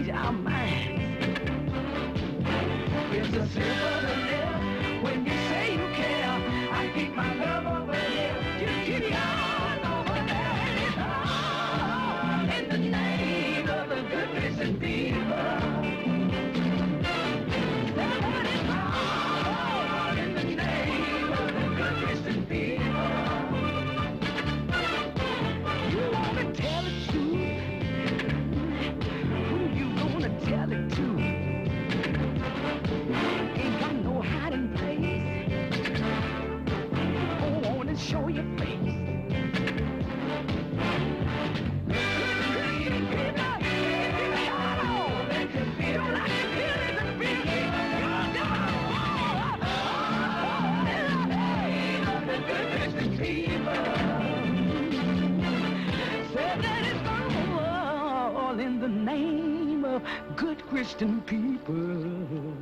change our minds. It's a simple to live when you say you care. I keep my love over here. You keep yours over there. And it's all in the name of the good Christian people. It's all in the name of the good Christian people. You wanna tell the truth? Who you gonna tell it to? Ain't got no hiding place. Go on and show your face. Christian people, shout on. You like to hear it, the beat. The good Christian people. Said that it's all in the name of good Christian people.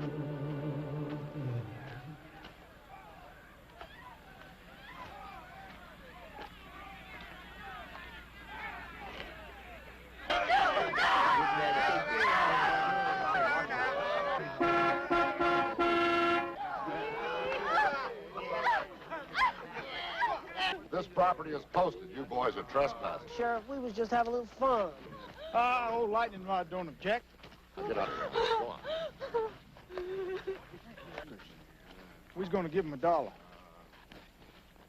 This property is posted. You boys are trespassing. Sheriff, we was just having a little fun. Old lightning rod don't object. Get out of here. Go on. We was gonna give him $1.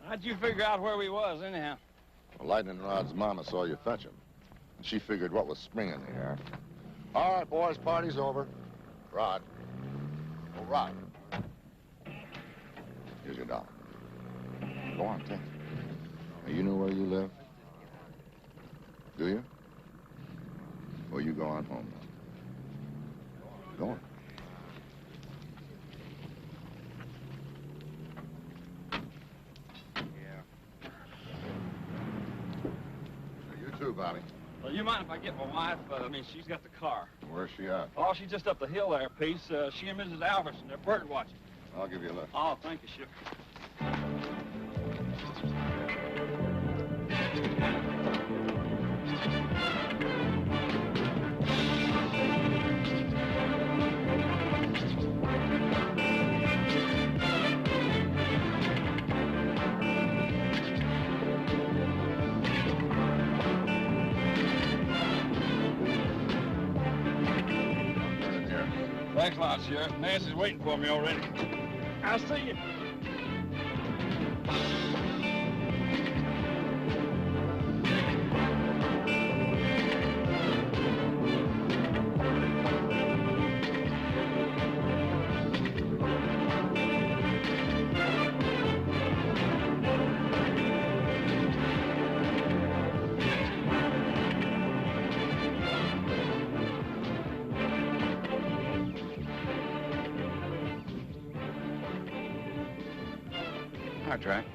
How'd you figure out where we was, anyhow? Well, Lightning Rod's mama saw you fetch him. And she figured what was spring in the air. All right, boys, party's over. Rod. Oh, Rod. Here's your $1. Go on, take it. Now, you know where you live? Do you? Well, you go on home now. Go on. You too, Bobby. Well, you mind if I get my wife? She's got the car. Where's she at? Oh, she's just up the hill there a piece. She and Mrs. Alverson, they're bird watching. I'll give you a lift. Oh, thank you, Ship. Thanks a lot, Sheriff. Nancy's waiting for me already. I'll see you. Track.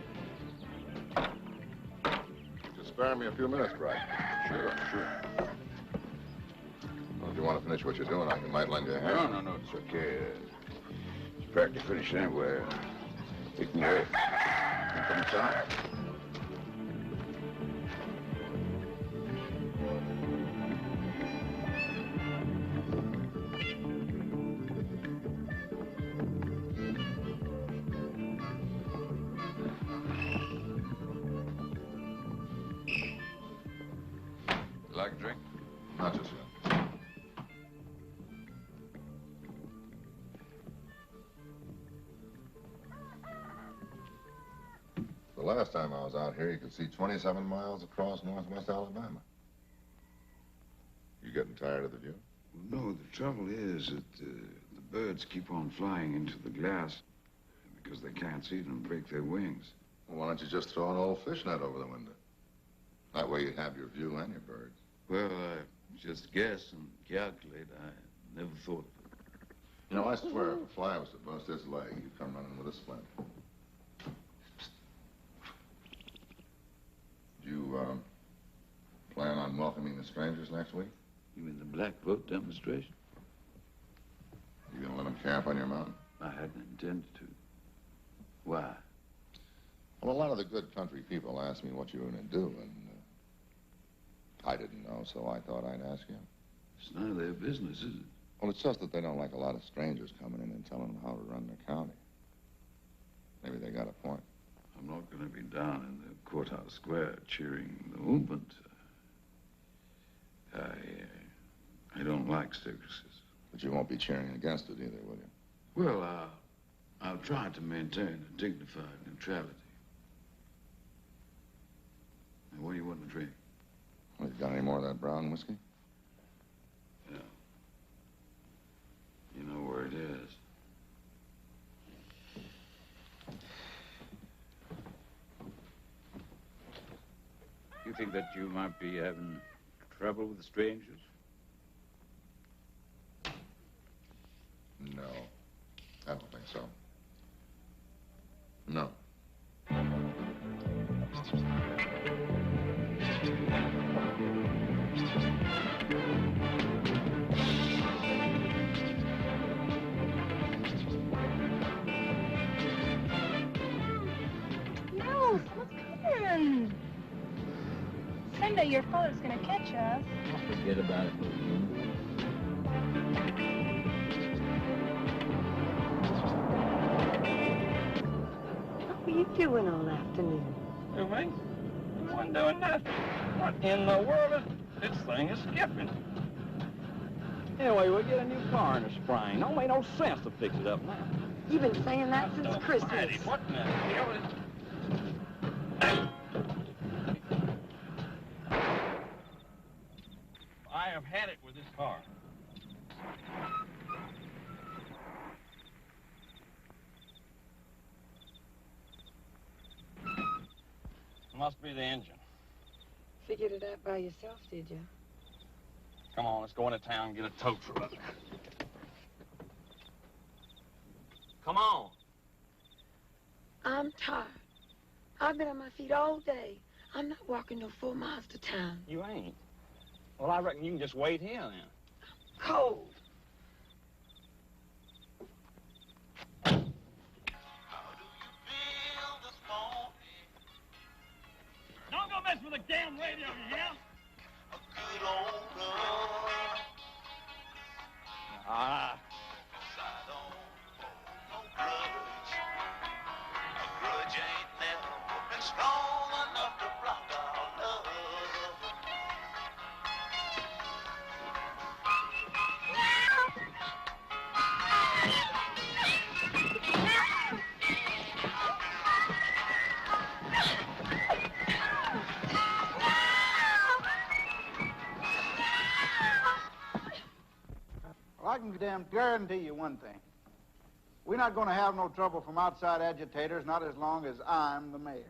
Just spare me a few minutes, Brad. Sure. Well, if you want to finish what you're doing, I might lend you a hand. No, it's okay. It's practically finished anyway. You can wait. Come inside. Like a drink? Not just yet. The last time I was out here, you could see 27 miles across northwest Alabama. You getting tired of the view? No, the trouble is that the birds keep on flying into the glass because they can't see them break their wings. Well, why don't you just throw an old fishnet over the window? That way you'd have your view and your birds. Well, I just guess and calculate. I never thought of it. You know, I swear, if a fly was to bust his leg, you'd come running with a splint. Do you, plan on welcoming the strangers next week? You mean the black vote demonstration? You gonna let them camp on your mountain? I hadn't intended to. Why? Well, a lot of the good country people asked me what you were gonna do, and I didn't know, so I thought I'd ask you. It's none of their business, is it? Well, it's just that they don't like a lot of strangers coming in and telling them how to run their county. Maybe they got a point. I'm not going to be down in the courthouse square cheering the movement. I don't like circuses. But you won't be cheering against it either, will you? Well, I'll try to maintain a dignified neutrality. Now, what do you want to drink? Well, you got any more of that brown whiskey? Yeah. You know where it is. You think that you might be having trouble with the strangers? No. I don't think so. No. No, what's coming? Someday your father's gonna catch us. Forget about it, Burton. What were you doing all afternoon? You mean? I wasn't doing nothing. What in the world is this thing is skipping? Anyway, we'll get a new car in the spring. Don't make no sense to fix it up now. You've been saying that since Christmas. Almighty, what in the hell is... I have had it with this car. Must be the engine. Figured it out by yourself, did you? Come on, let's go into town and get a tow truck. Come on. I'm tired. I've been on my feet all day. I'm not walking no 4 miles to town. You ain't. Well, I reckon you can just wait here then. Cold. Don't go mess with the damn radio, you hear? A good old love. Ah. A grudge ain't never been strong enough to block our love. Well, I can damn guarantee you one thing. We're not going to have no trouble from outside agitators, not as long as I'm the mayor.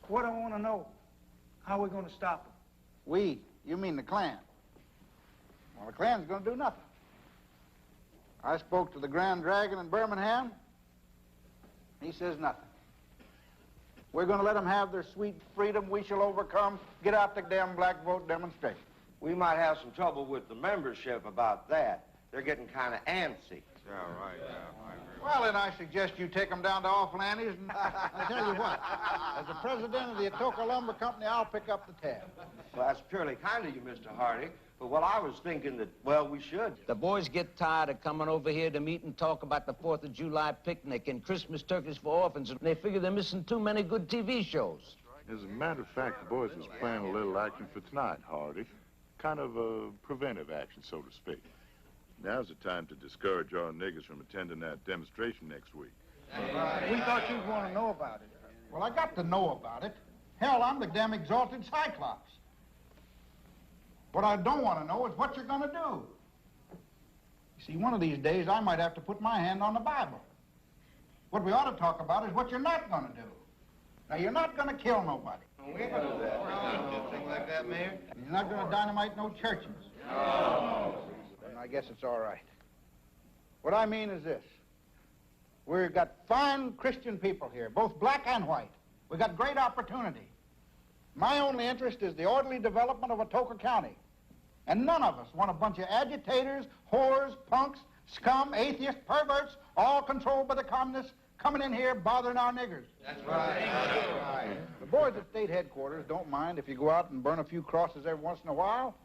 What I want to know, how are we going to stop them? We? You mean the Klan? Well, the Klan's going to do nothing. I spoke to the Grand Dragon in Birmingham. He says nothing. We're going to let them have their sweet freedom. We shall overcome. Get out the damn black vote demonstration. We might have some trouble with the membership about that. They're getting kind of antsy. Yeah, right, yeah. Well, then I suggest you take them down to Awful Annie's, and I tell you what, as the president of the Atoka Lumber Company, I'll pick up the tab. Well, that's purely kind of you, Mr. Hardy. But what I was thinking that, well, we should. The boys get tired of coming over here to meet and talk about the 4th of July picnic and Christmas turkeys for orphans, and they figure they're missing too many good TV shows. As a matter of fact, the boys was planning a little action for tonight, Hardy. Kind of a preventive action, so to speak. Now's the time to discourage our niggers from attending that demonstration next week. We thought you'd want to know about it. Well, I got to know about it. Hell, I'm the damn exalted Cyclops. What I don't want to know is what you're going to do. You see, one of these days, I might have to put my hand on the Bible. What we ought to talk about is what you're not going to do. Now, you're not going to kill nobody. We ain't gonna do that. Anything like that, Mayor? You're not going to dynamite no churches. No. Then I guess it's all right. What I mean is this. We've got fine Christian people here, both black and white. We've got great opportunity. My only interest is the orderly development of Atoka County. And none of us want a bunch of agitators, whores, punks, scum, atheists, perverts, all controlled by the communists, coming in here bothering our niggers. That's right. That's right. The boys at state headquarters don't mind if you go out and burn a few crosses every once in a while.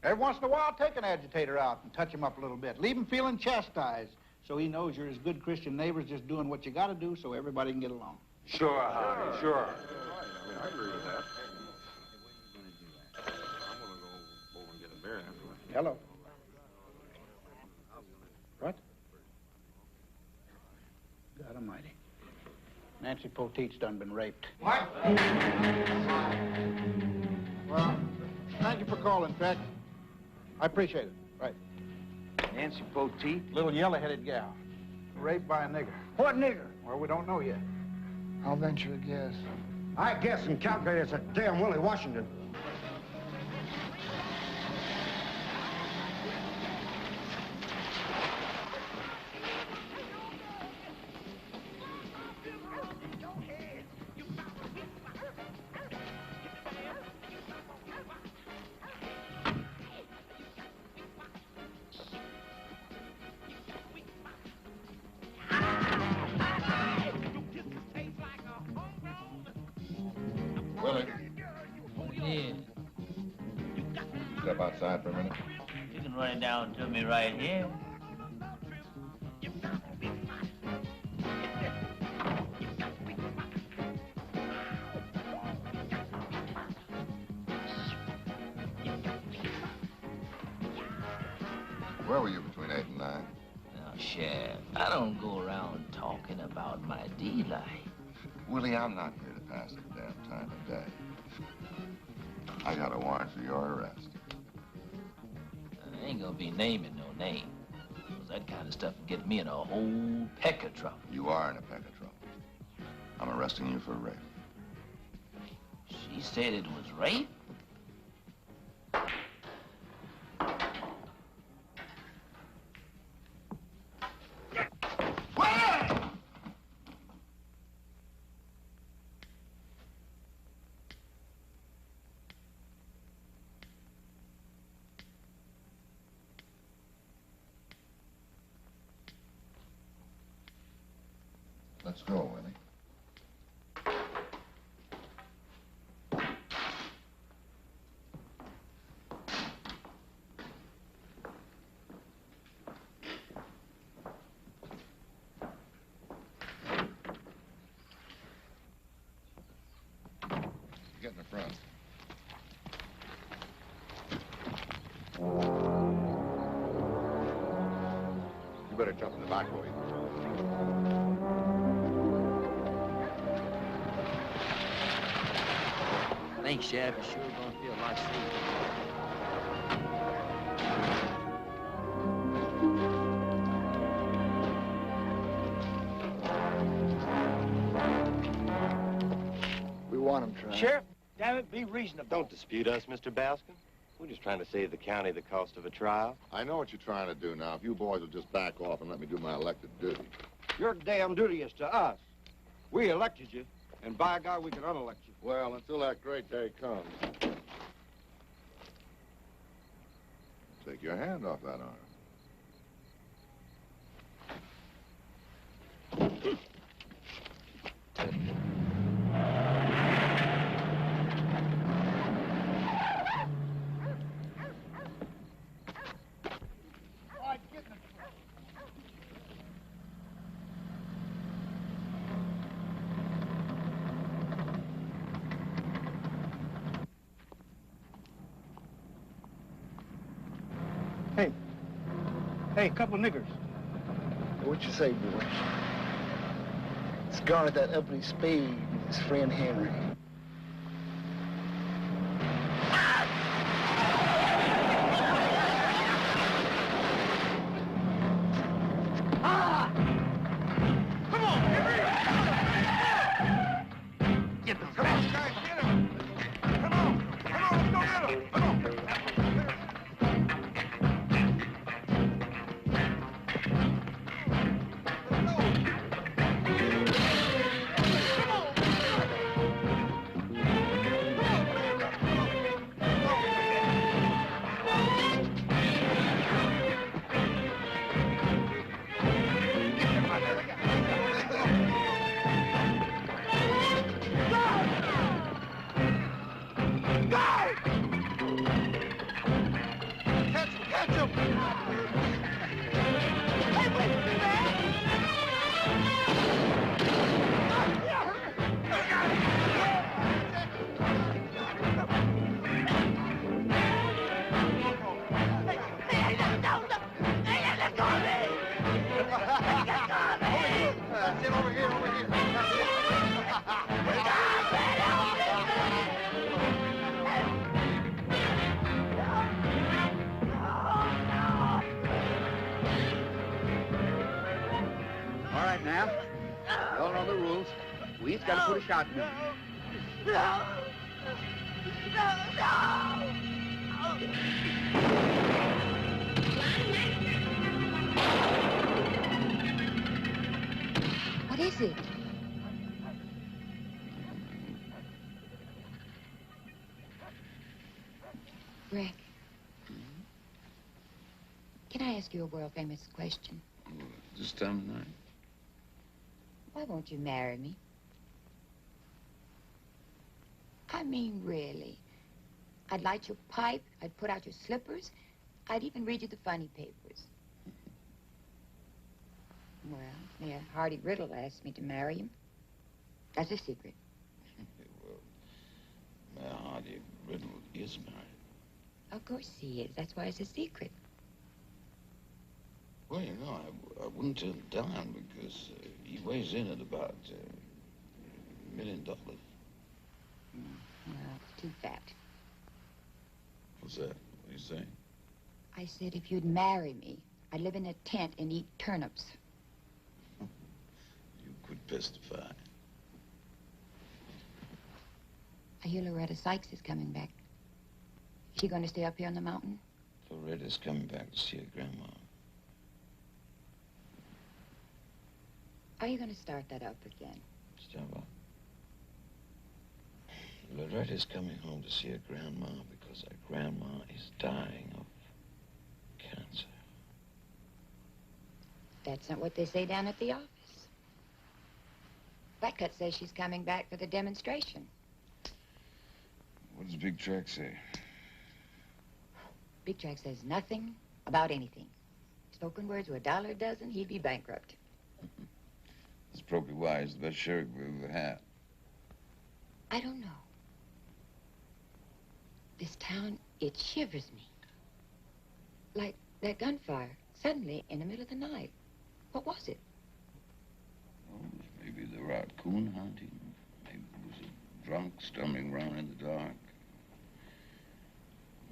Every once in a while, take an agitator out and touch him up a little bit. Leave him feeling chastised so he knows you're his good Christian neighbors just doing what you got to do so everybody can get along. Sure, Huie, sure. I agree with that. I'm gonna go over and get a beer afterwards. Hello. What? God almighty. Nancy Poteet's done been raped. What? Well, thank you for calling, Trek. I appreciate it. Right. Nancy Poteet? Little yellow-headed gal. Raped by a nigger. What nigger? Well, we don't know yet. I'll venture a guess. I guess and calculate it's a damn Willie Washington. Willie, Yeah, step outside for a minute. you can run it down to me right here. Where were you between 8 and 9? Now, Sheriff, I don't go around talking about my D-life. Willie, I'm not here to pass the damn time of day. I got a warrant for your arrest. I ain't gonna be naming no name. 'Cause that kind of stuff will get me in a whole peck of trouble. You are in a peck of trouble. I'm arresting you for rape. She said it was rape? Let's go, Willie. Get in the front. You better jump in the back, Willie. Thanks, Sheriff. You're sure gonna feel a lot safer. We want him tried. Sheriff, damn it, be reasonable. Don't dispute us, Mr. Baskin. We're just trying to save the county the cost of a trial. I know what you're trying to do now. If you boys will just back off and let me do my elected duty. Your damn duty is to us. We elected you, and by God, we can unelect you. Well, until that great day comes. Take your hand off that arm. Hey, a couple of niggers. What you say, boy? It's Garth, that uppity spade, and his friend Henry. get over here, over here. All right, now. You all know the rules. We each got to put a shot in. No! What is it? Rick. Can I ask you a world-famous question? This time of night? Why won't you marry me? I mean, really. I'd light your pipe, I'd put out your slippers, I'd even read you the funny papers. Well, Mayor Hardy Riddle asked me to marry him. That's a secret. Well, Mayor Hardy Riddle is married. Of course he is. That's why it's a secret. Well, you know, I wouldn't turn him down because he weighs in at about $1 million. Well, it's too fat. What's that? What are you saying? I said if you'd marry me, I'd live in a tent and eat turnips. You could testify. I hear Loretta Sykes is coming back. Is she going to stay up here on the mountain? Loretta's coming back to see her grandma. Are you going to start that up again? Start what? Loretta's coming home to see her grandma because her grandma is dying of cancer. That's not what they say down at the office. Blackcut says she's coming back for the demonstration. What does Big Track say? Big Track says nothing about anything. Spoken words were $1 a dozen, he'd be bankrupt. That's probably why he's the best sheriff we've ever had. I don't know. This town, it shivers me. Like that gunfire, suddenly in the middle of the night. What was it? Oh, it was maybe the raccoon hunting. Maybe it was a drunk stumbling around in the dark.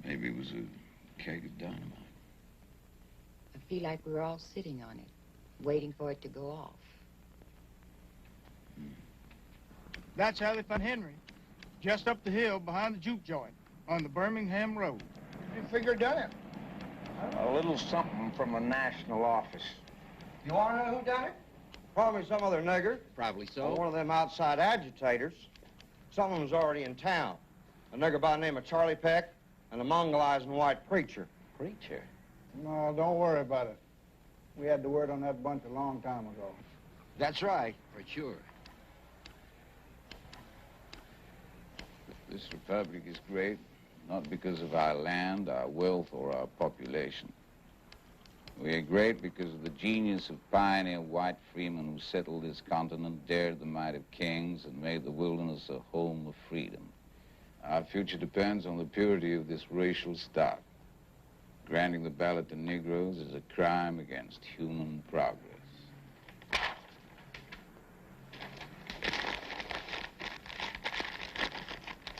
Maybe it was a keg of dynamite. I feel like we were all sitting on it, waiting for it to go off. That's how they found Henry. Just up the hill behind the juke joint on the Birmingham Road. You figure done it? A little something from a national office. You want to know who done it? Probably some other nigger. Probably so. Or one of them outside agitators. Some of them's already in town. A nigger by the name of Charlie Peck and a Mongolizing white preacher. Preacher? No, don't worry about it. We had the word on that bunch a long time ago. That's right, for sure. This republic is great, not because of our land, our wealth, or our population. We are great because of the genius of pioneer white freemen who settled this continent, dared the might of kings, and made the wilderness a home of freedom. Our future depends on the purity of this racial stock. Granting the ballot to Negroes is a crime against human progress.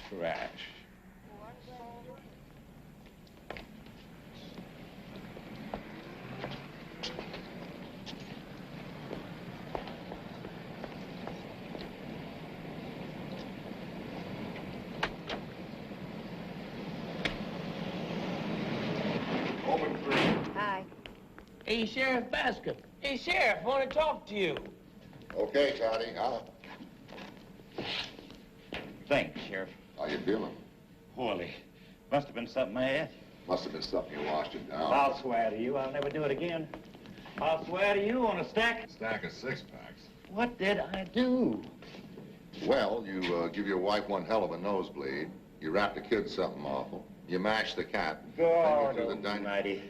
Trash. Hi. Hey, Sheriff Bascom. Hey, Sheriff, I want to talk to you. Okay, Toddy, Thanks, Sheriff. how you feeling? Poorly. Must have been something I ate. Must have been something you washed it down. I'll swear to you I'll never do it again. I'll swear to you on a stack. Stack of six-packs. What did I do? Well, you give your wife one hell of a nosebleed. You wrap the kids something awful. You mash the cat. God Then you threw the almighty.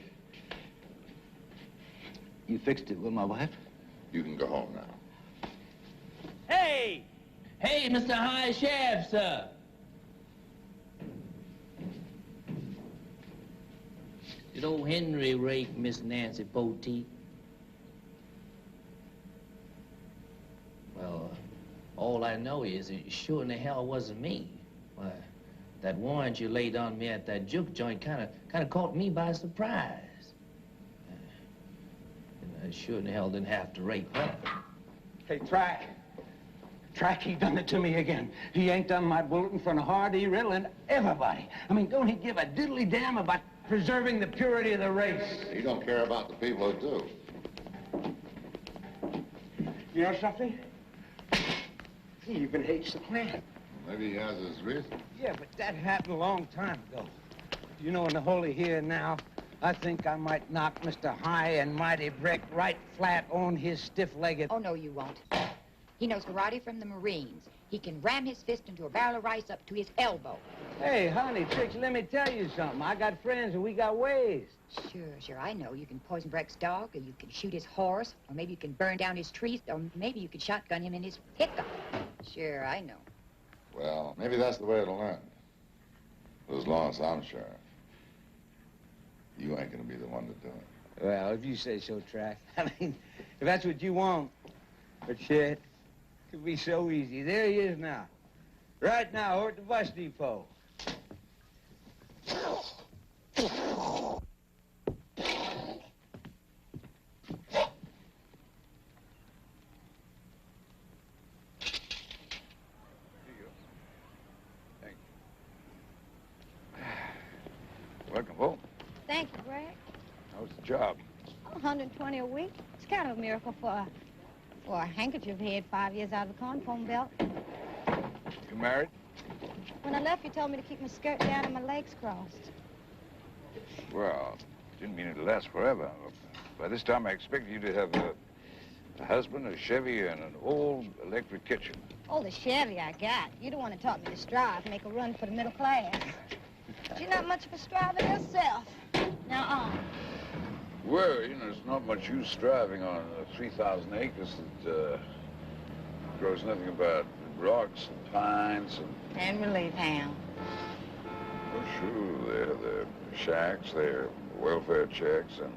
You fixed it with my wife? You can go home now. Hey! Hey, Mr. High Sheriff, sir. Did old Henry rape Miss Nancy Poteet? I know is it sure in the hell wasn't me. Why, that warrant you laid on me at that juke joint kind of caught me by surprise. I sure in the hell didn't have to rape her. Hey, Track. Track, he done it to me again. He ain't done my bullet in front of Hardy, Riddle, and everybody. I mean, don't he give a diddly damn about preserving the purity of the race? You don't care about the people who do. You know something? He even hates the Klan. Maybe he has his reason. Yeah, but that happened a long time ago. You know, in the holy here now, I think I might knock Mr. High and Mighty Breck right flat on his stiff-legged... Oh, no, you won't. He knows karate from the Marines. He can ram his fist into a barrel of rice up to his elbow. Hey, honey, Trix, let me tell you something. I got friends and we got ways. Sure, I know. You can poison Breck's dog, or you can shoot his horse, or maybe you can burn down his trees, or maybe you can shotgun him in his pickup. Sure, I know. Well, maybe that's the way it'll end. But as long as I'm sheriff, you ain't gonna be the one to do it. Well, if you say so, Track. I mean, if that's what you want. But shit, it could be so easy. There he is now. Right now, over at the bus depot. Welcome home. Thank you, Greg. How's the job? 120 a week. It's kind of a miracle for a handkerchief head 5 years out of the cornpone belt. You married? When I left, you told me to keep my skirt down and my legs crossed. Well, didn't mean it to last forever. By this time, I expected you to have a husband, a Chevy, and an old electric kitchen. Oh, the Chevy I got. You're the one that taught me to strive, make a run for the middle class. But you're not much of a striver yourself. Now, Well, you know, there's not much use striving on 3,000 acres that grows nothing but rocks and pines and... And relief hound. Oh, sure, they're the shacks, they're welfare checks, and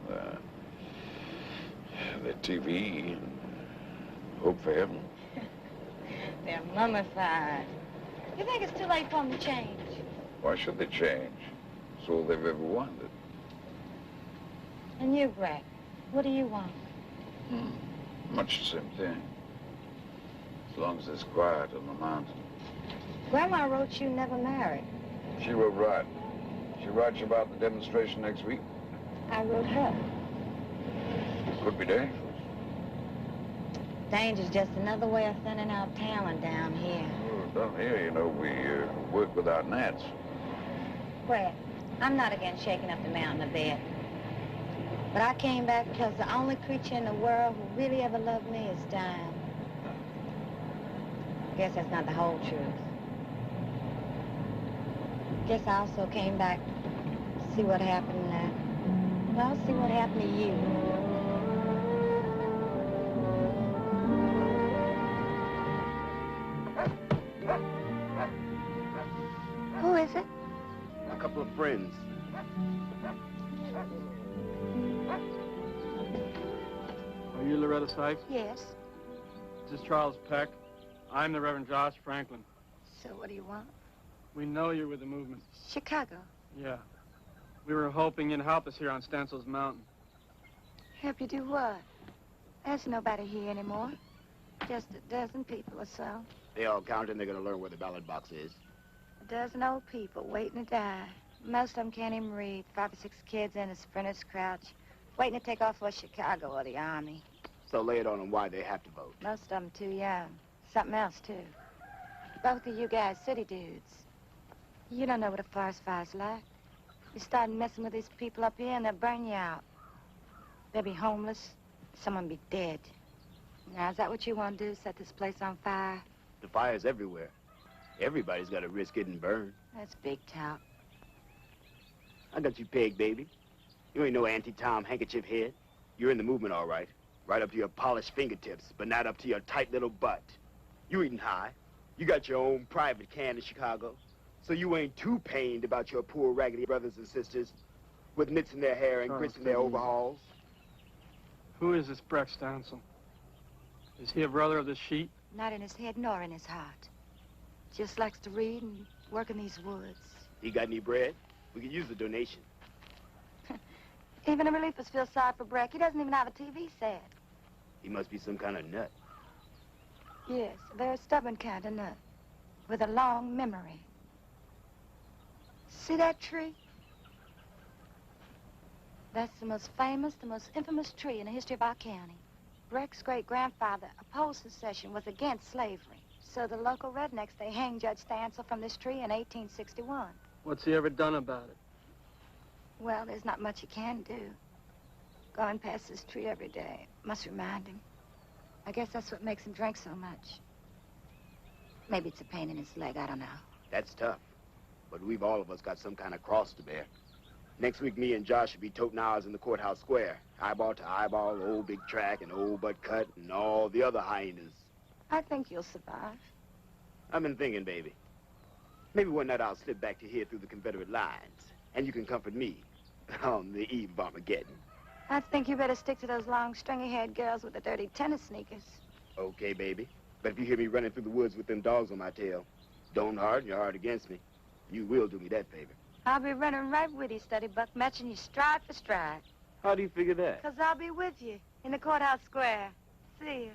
the TV, and hope for heaven. They're mummified. You think it's too late for them to change? Why should they change? It's all they've ever wanted. And you, Greg, what do you want? Much the same thing. As long as there's quiet on the mountain. Grandma wrote you never married. She wrote right. She writes about the demonstration next week. I wrote her. Could be dangerous. Danger's just another way of thinning out talent down here. Well, down here, you know, we work with our nets. Greg, I'm not against shaking up the mountain a bit. But I came back because the only creature in the world who really ever loved me is dying. Guess that's not the whole truth. Guess I also came back to see what happened, well, see what happened to you. Who is it? A couple of friends. Are you Loretta Sykes? Yes. This is Charles Peck. I'm the Reverend Josh Franklin. So what do you want? We know you're with the movement. Chicago. Yeah. We were hoping you'd help us here on Stencil's Mountain. Help you do what? There's nobody here anymore. Just a dozen people or so. They all counting, they're gonna learn where the ballot box is. A dozen old people waiting to die. Most of them can't even read. 5 or 6 kids in a sprinter's crouch, waiting to take off for Chicago or the Army. So lay it on them why they have to vote. Most of them too young. Something else, too. Both of you guys, city dudes. You don't know what a forest fire's like. You start messing with these people up here and they'll burn you out. They'll be homeless. Someone be dead. Now, is that what you want to do, set this place on fire? The fire's everywhere. Everybody's got to risk getting burned. That's big talk. I got you pegged, baby. You ain't no anti-Tom handkerchief head. You're in the movement, all right. Right up to your polished fingertips, but not up to your tight little butt. You eating high. You got your own private can in Chicago. So you ain't too pained about your poor raggedy brothers and sisters with mitts in their hair and grits in their overalls. Who is this Breck Stancil? Is he a brother of the sheep? Not in his head nor in his heart. Just likes to read and work in these woods. He got any bread? We could use the donation. Even the relievers feel sorry for Breck. He doesn't even have a TV set. He must be some kind of nut. Yes, a very stubborn kind of nut. With a long memory. See that tree? That's the most famous, the most infamous tree in the history of our county. Breck's great-grandfather opposed secession, was against slavery. So the local rednecks, they hanged Judge Stansel from this tree in 1861. What's he ever done about it? Well, there's not much he can do. Going past this tree every day must remind him. I guess that's what makes him drink so much. Maybe it's a pain in his leg, I don't know. That's tough. But we've all of us got some kind of cross to bear. Next week, me and Josh should be toting ours in the courthouse square. Eyeball to eyeball, old Big Track and old Butt Cut and all the other hyenas. I think you'll survive. I've been thinking, baby. Maybe one night I'll slip back to here through the Confederate lines. And you can comfort me on the eve of Armageddon. I think you better stick to those long, stringy-haired girls with the dirty tennis sneakers. Okay, baby. But if you hear me running through the woods with them dogs on my tail, don't harden your heart against me. You will do me that favor. I'll be running right with you, Steady Buck, matching you stride for stride. How do you figure that? 'Cause I'll be with you in the courthouse square. See you.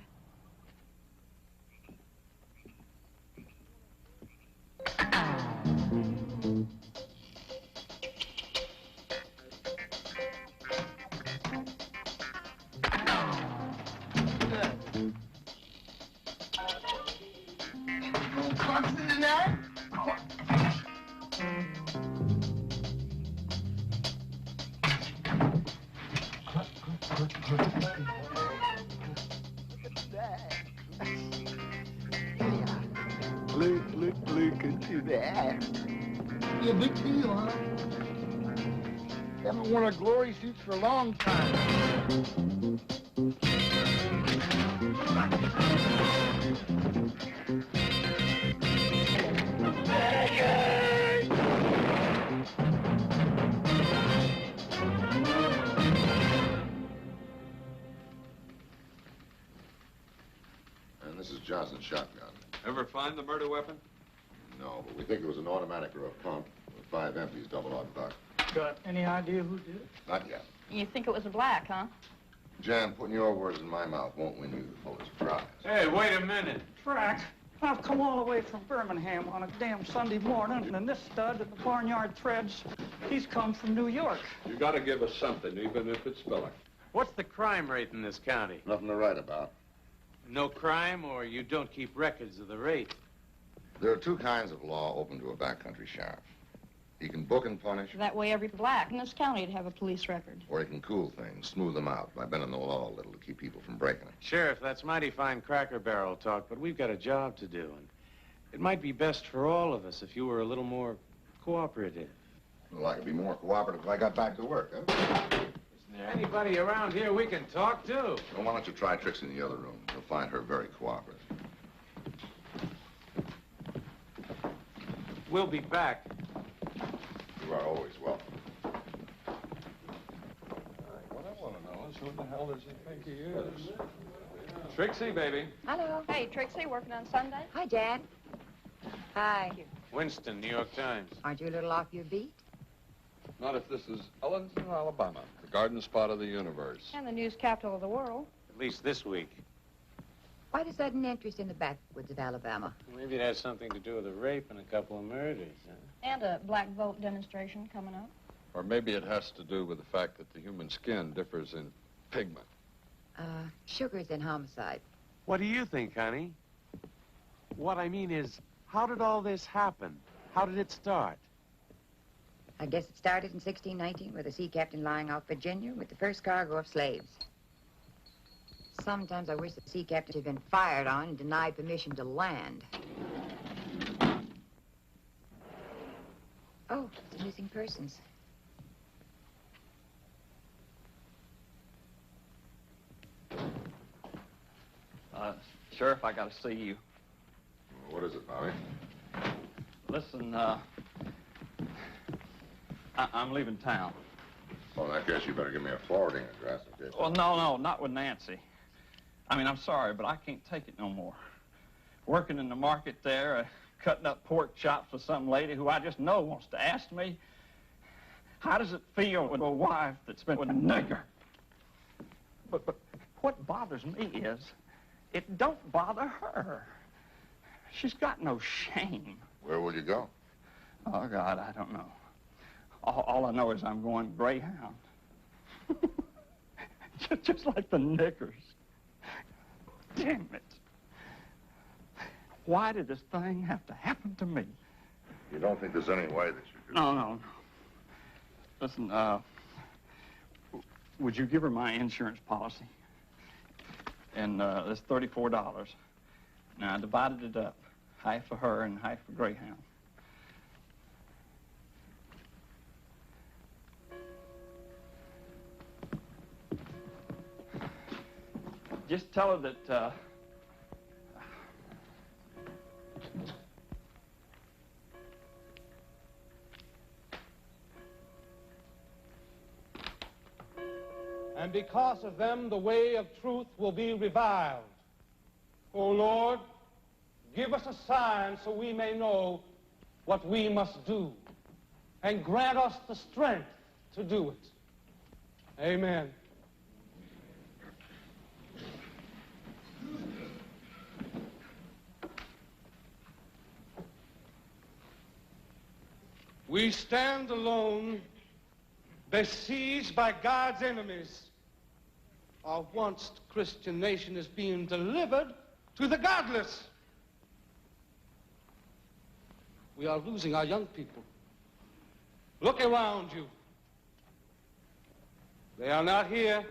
Look at that. Yeah, big deal, huh? Haven't worn a glory suits for a long time. And this is Johnson's shotgun. Ever find the murder weapon? No, but we think it was an automatic or a pump with 5 empties, double-aught buck. Got any idea who did it? Not yet. You think it was a black, huh? Jan, putting your words in my mouth won't win you the fullest prize. Hey, wait a minute. Track. I've come all the way from Birmingham on a damn Sunday morning, and this stud in the barnyard threads, he's come from New York. You gotta give us something, even if it's spelling. What's the crime rate in this county? Nothing to write about. No crime, or you don't keep records of the rate? There are 2 kinds of law open to a backcountry sheriff. He can book and punish, That way every black in this county would have a police record. or he can cool things, smooth them out by bending the law a little to keep people from breaking it. Sheriff, that's mighty fine Cracker Barrel talk, but we've got a job to do, and it might be best for all of us if you were a little more cooperative. Well, I could be more cooperative if I got back to work, huh? Is there anybody around here we can talk to? Well, why don't you try Trixie in the other room? You'll find her very cooperative. We'll be back. You are always welcome. What I want to know is who the hell does he think he is? Trixie, baby. Hello. Hey, Trixie, working on Sunday? Hi, Dad. Hi. Winston, New York Times. Aren't you a little off your beat? Not if this is Ellenston, Alabama, the garden spot of the universe. And the news capital of the world. At least this week. Why the sudden interest in the backwoods of Alabama? Maybe it has something to do with a rape and a couple of murders, huh? And a black vote demonstration coming up. Or maybe it has to do with the fact that the human skin differs in pigment. Sugars and homicide. What do you think, honey? What I mean is, how did all this happen? How did it start? I guess it started in 1619 with a sea captain lying off Virginia with the first cargo of slaves. Sometimes I wish the sea captain had been fired on and denied permission to land. Oh, it's missing persons. Sheriff, I gotta see you. What is it, Bobby? Listen, I'm leaving town. Well, in that case, you better give me a forwarding address in case. Well, no, not with Nancy. I mean, I'm sorry, but I can't take it no more. working in the market there, cutting up pork chops for some lady who I just know wants to ask me, how does it feel with a wife that's been with a nigger? But what bothers me is it don't bother her. She's got no shame. Where will you go? Oh, God, I don't know. All I know is I'm going Greyhound. just like the niggers. Damn it. Why did this thing have to happen to me? You don't think there's any way that you could... No. Listen, would you give her my insurance policy? And that's $34. Now, I divided it up. Half for her and half for Greyhound. Just tell her that, And because of them, the way of truth will be reviled. O Lord, give us a sign so we may know what we must do, and grant us the strength to do it. Amen. We stand alone, besieged by God's enemies. Our once Christian nation is being delivered to the godless. We are losing our young people. Look around you. They are not here.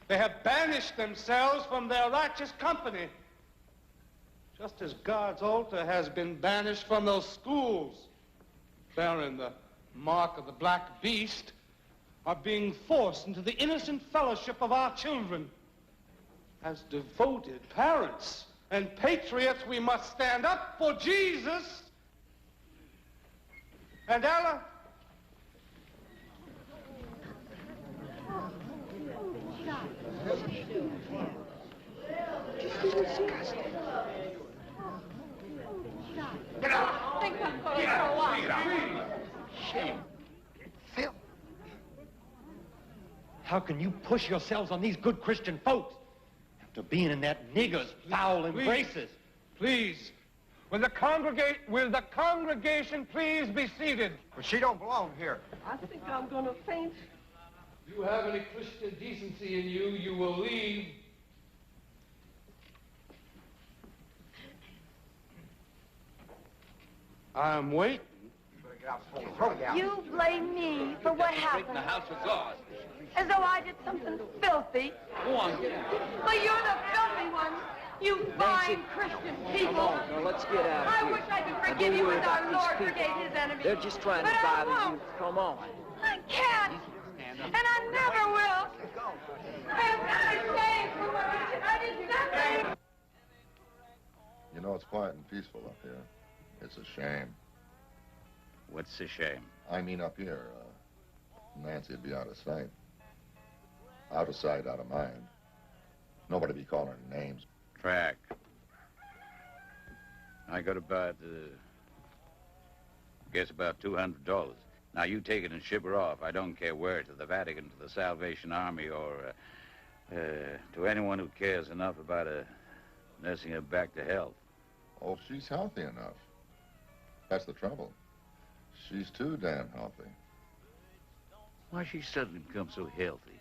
They have banished themselves from their righteous company, just as God's altar has been banished from those schools bearing the mark of the black beast, are being forced into the innocent fellowship of our children. As devoted parents and patriots, we must stand up for Jesus. And Ella, Get out! Think I'm going to throw up. Shame. Phil. How can you push yourselves on these good Christian folks after being in that nigger's foul embraces? Please. Will the congregation please be seated? But she don't belong here. I think I'm going to faint. If you have any Christian decency in you, you will leave. I'm waiting. You blame me for what happened. The house of God. As though I did something filthy. Go on, get out. Well, you're the filthy one. You fine Christian people. Come on, now let's get out of I here. wish I could Now, forgive don't you worry as about our these Lord people. forgave his enemies. They're just trying But to I bother you. won't. Come on. I can't. And I never will. I'm not ashamed for what I did nothing. You know, it's quiet and peaceful up here. It's a shame. What's the shame? I mean up here, Nancy'd be out of sight. Out of sight, out of mind. Nobody be calling her names. Track. I got about, guess about $200. Now, you take it and ship her off. I don't care where, to the Vatican, to the Salvation Army, or to anyone who cares enough about nursing her back to health. Oh, she's healthy enough. That's the trouble. She's too damn healthy. Why she suddenly become so healthy?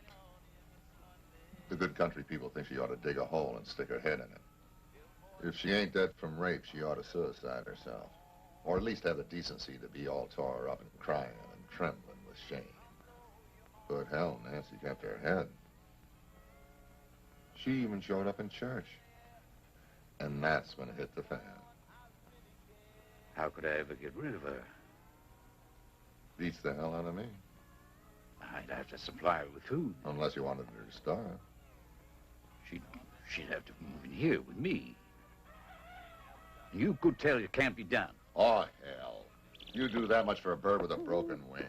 The good country people think she ought to dig a hole and stick her head in it. If she ain't dead from rape, she ought to suicide herself. Or at least have the decency to be all tore up and crying and trembling with shame. Good hell, Nancy kept her head. She even showed up in church. And that's when it hit the fan. How could I ever get rid of her? Beats the hell out of me. I'd have to supply her with food. Unless you wanted her to starve. She'd have to move in here with me. You could tell it can't be done. Oh, hell. You do that much for a bird with a broken wing.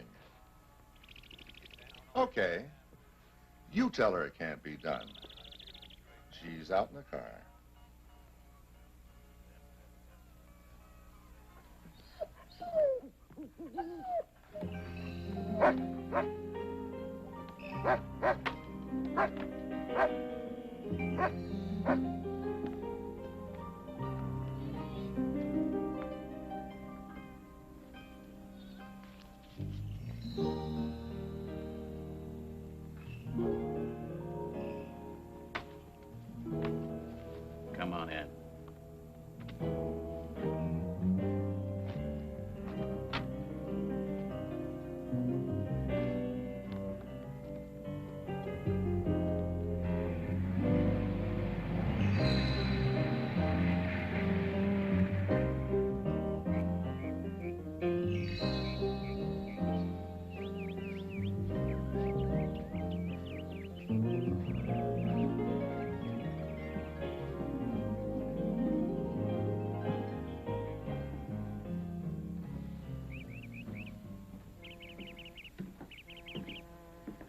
Okay. You tell her it can't be done. She's out in the car. Come on in.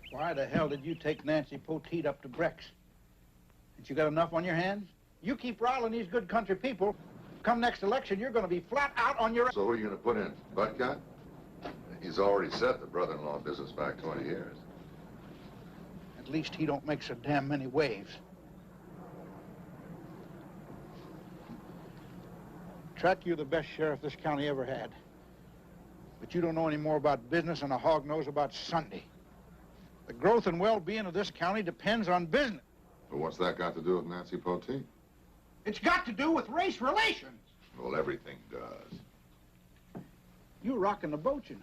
Why the hell did you take Nancy Poteet up to Breck's? Ain't you got enough on your hands? You keep riling these good country people. Come next election, you're going to be flat out on your... So who are you going to put in? Butcut? He's already set the brother-in-law business back 20 years. At least he don't make so damn many waves. Track, you're the best sheriff this county ever had. But you don't know any more about business than a hog knows about Sunday. The growth and well-being of this county depends on business. But what's that got to do with Nancy Poteet? It's got to do with race relations. Well, everything does. You're rocking the boat, you know.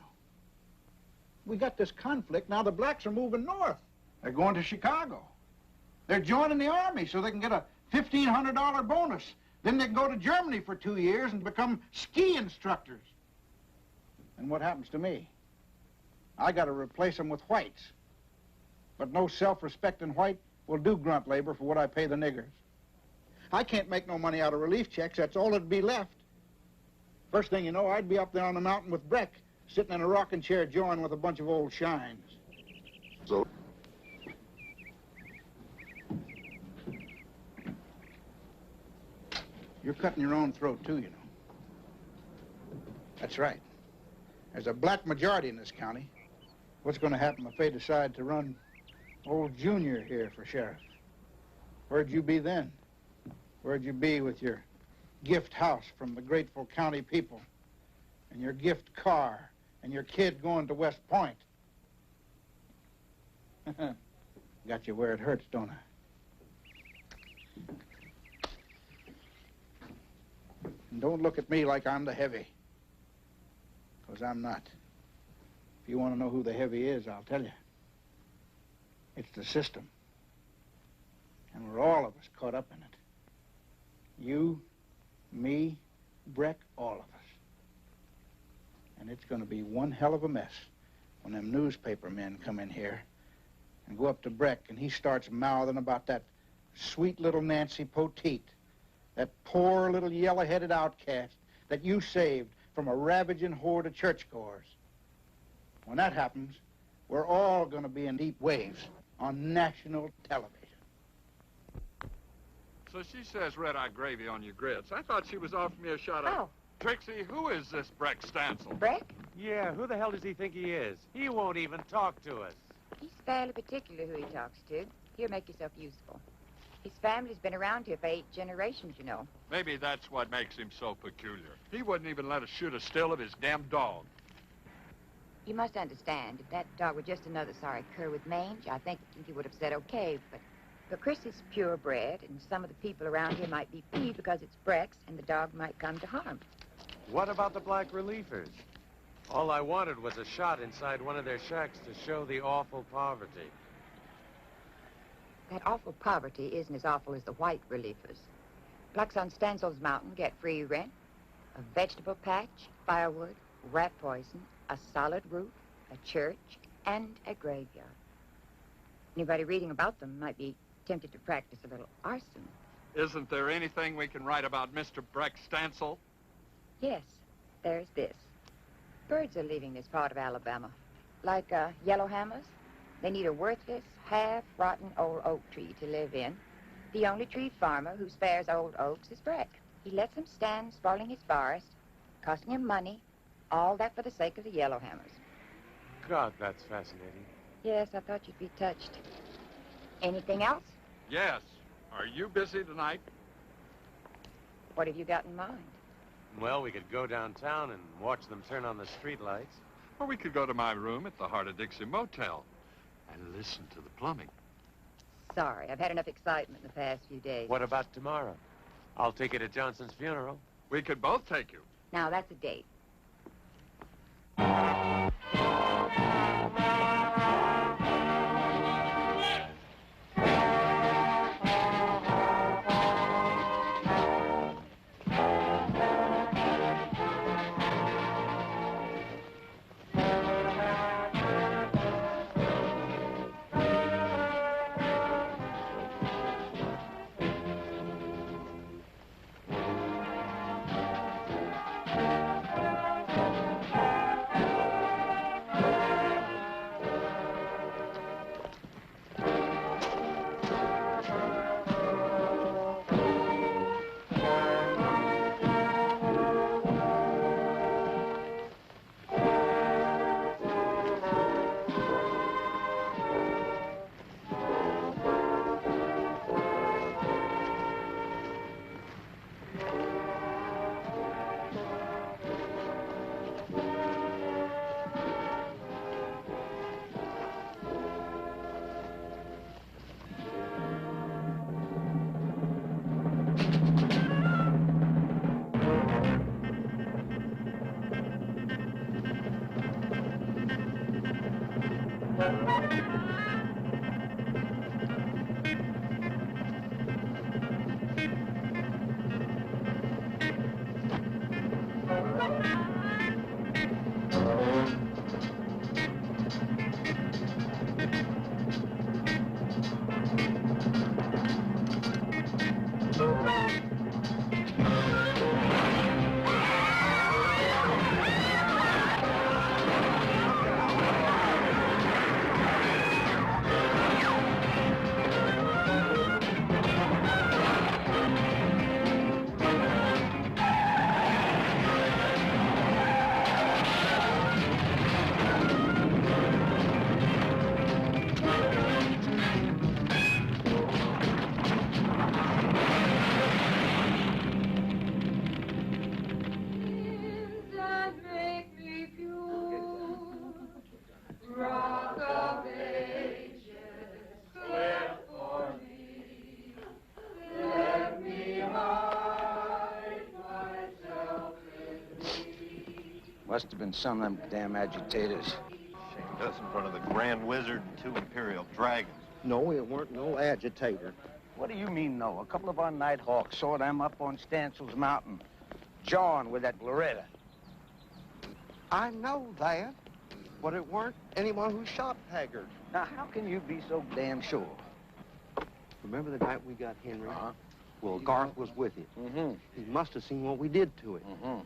We got this conflict. Now the blacks are moving north. They're going to Chicago. They're joining the army so they can get a $1,500 bonus. Then they can go to Germany for 2 years and become ski instructors. And what happens to me? I got to replace them with whites. But no self-respecting white will do grunt labor for what I pay the niggers. I can't make no money out of relief checks. That's all that'd be left. First thing you know, I'd be up there on the mountain with Breck, sitting in a rocking chair jawing with a bunch of old shines. So... You're cutting your own throat, too, you know. That's right. There's a black majority in this county. What's going to happen if they decide to run old Junior here for sheriff? Where'd you be then? Where'd you be with your gift house from the grateful county people? And your gift car? And your kid going to West Point? Got you where it hurts, don't I? And don't look at me like I'm the heavy. Because I'm not. If you want to know who the heavy is, I'll tell you. It's the system. And we're all of us caught up in it. You, me, Breck, all of us. And it's going to be one hell of a mess when them newspaper men come in here and go up to Breck and he starts mouthing about that sweet little Nancy Poteet, that poor little yellow-headed outcast that you saved from a ravaging horde of churchgoers. When that happens, we're all going to be in deep waves on national television. So she says red-eye gravy on your grits. I thought she was offering me a shot of... Oh. Trixie, who is this Breck Stansel? Breck? Yeah, who the hell does he think he is? He won't even talk to us. He's fairly particular who he talks to. Here, make yourself useful. His family's been around here for 8 generations, you know. Maybe that's what makes him so peculiar. He wouldn't even let us shoot a still of his damn dog. You must understand, if that dog were just another sorry cur with mange, I think he would have said okay, but Chris is purebred, and some of the people around here might be peeved because it's Breck's, and the dog might come to harm. What about the black reliefers? All I wanted was a shot inside one of their shacks to show the awful poverty. That awful poverty isn't as awful as the white reliefers. Blacks on Stansel's Mountain get free rent, a vegetable patch, firewood, rat poison, a solid roof, a church, and a graveyard. Anybody reading about them might be tempted to practice a little arson. Isn't there anything we can write about Mr. Breck Stansel? Yes, there's this. Birds are leaving this part of Alabama. Like yellowhammers. They need a worthless, half-rotten old oak tree to live in. The only tree farmer who spares old oaks is Breck. He lets them stand spoiling his forest, costing him money, All that for the sake of the Yellowhammers. God, that's fascinating. Yes, I thought you'd be touched. Anything else? Yes. Are you busy tonight? What have you got in mind? Well, we could go downtown and watch them turn on the street lights. Or we could go to my room at the Heart of Dixie Motel and listen to the plumbing. Sorry, I've had enough excitement in the past few days. What about tomorrow? I'll take you to Johnson's funeral. We could both take you. Now, that's a date. Must have been some of them damn agitators. Shamed us in front of the Grand Wizard and 2 Imperial Dragons. No, it weren't no agitator. What do you mean, no? A couple of our night hawks saw them up on Stansel's Mountain, jawing with that Loretta. I know that, but it weren't anyone who shot Haggard. Now, how can you be so damn sure? Remember the night we got Henry? Well, Garth was with it. Mm-hmm. He must have seen what we did to it. Mm-hmm.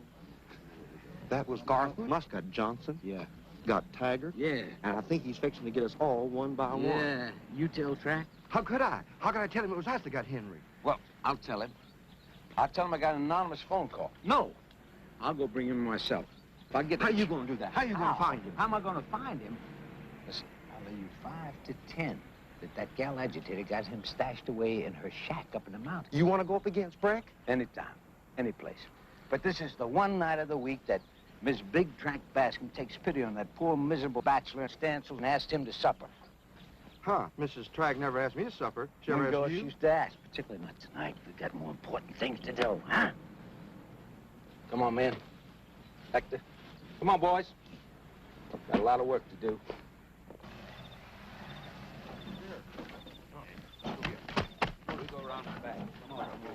That was Garth. Must got Johnson. Yeah. Got Taggart. Yeah. And I think he's fixing to get us all one by one. Yeah. You tell Track? How could I? How could I tell him it was us that got Henry? Well, I'll tell him. I'll tell him I got an anonymous phone call. No. I'll go bring him myself. If I get How you gonna do that? How you gonna find him? How am I gonna find him? Listen, I'll lay you 5 to 10 that gal agitator got him stashed away in her shack up in the mountains. You want to go up against Breck? Anytime. Any place. But this is the one night of the week that Miss Big Track Bascom takes pity on that poor, miserable bachelor Stansel and asked him to supper. Huh. Mrs. Track never asked me to supper. She ever She asked you? used to ask, particularly not tonight. We've got more important things to do, huh? Come on, man. Hector. Come on, boys. Got a lot of work to do.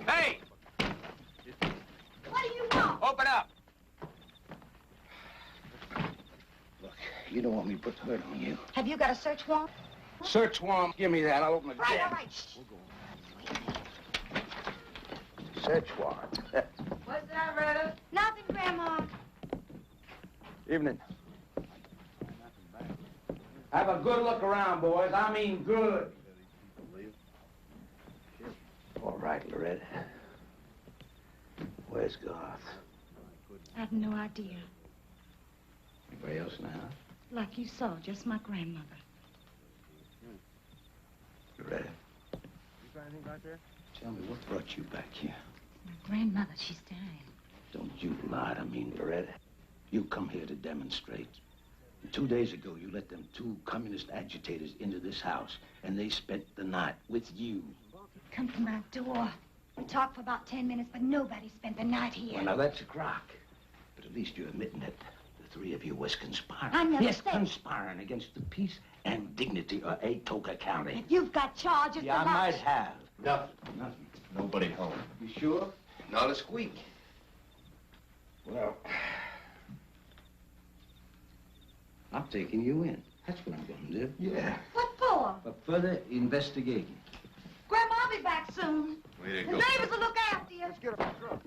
Hey! What do you want? Open up! Look, You don't want me to put the hurt on you. have you got a search warrant? Search warrant. Give me that. I'll open the Right, jam. all right. Shh. Search warrant. What's that, Retta? Nothing, Grandma. Evening. Have a good look around, boys. I mean good. All right, Loretta. Where's Garth? I have no idea. Anybody else in the house? Like you saw, just my grandmother. You ready? You find anything back there? Tell me, what brought you back here? My grandmother, she's dying. Don't you lie to me, Loretta. You come here to demonstrate. And 2 days ago, you let them 2 communist agitators into this house, and they spent the night with you. Come to my door. We talked for about 10 minutes, but nobody spent the night here. Well, now that's a crock. But at least you're admitting that the 3 of you was conspiring. I never yes, said... conspiring against the peace and dignity of Atoka County. You've got charges Yeah, I about... might have. Nothing. Nothing. Nobody home. You sure? Not a squeak. Well, I'm taking you in. That's what I'm going to do. Yeah. What for? For further investigation. Grandma, I'll be back soon. Way to The go. neighbors will look after you. Let's get up the truck.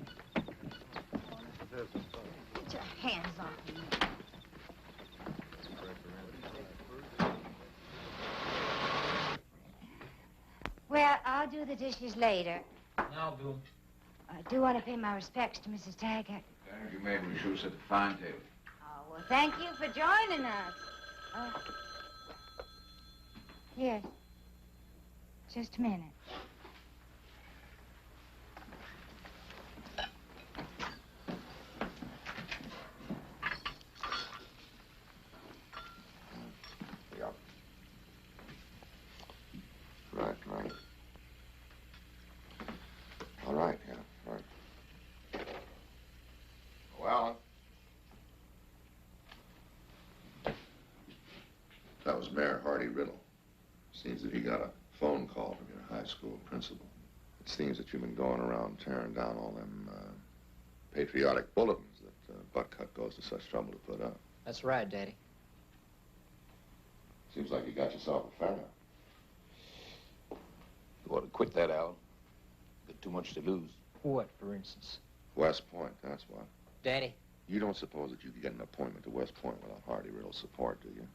Get your hands off me. Well, I'll do the dishes later. I'll do them. I do want to pay my respects to Mrs. Taggart. You made me shoes at the fine table. Oh, well, thank you for joining us. Yes. Just a minute. Yep. Right. All right, yeah, right. Well, that was Mayor Hardy Riddle. Seems that he got a phone call from your high school principal. It seems that you've been going around tearing down all them patriotic bulletins that Buttcut goes to such trouble to put up. That's right, Daddy. Seems like you got yourself a fella. You ought to quit that, Al. Got too much to lose. What, for instance? West Point, that's what. Daddy? You don't suppose that you could get an appointment to West Point without Hardy Riddle's support, do you?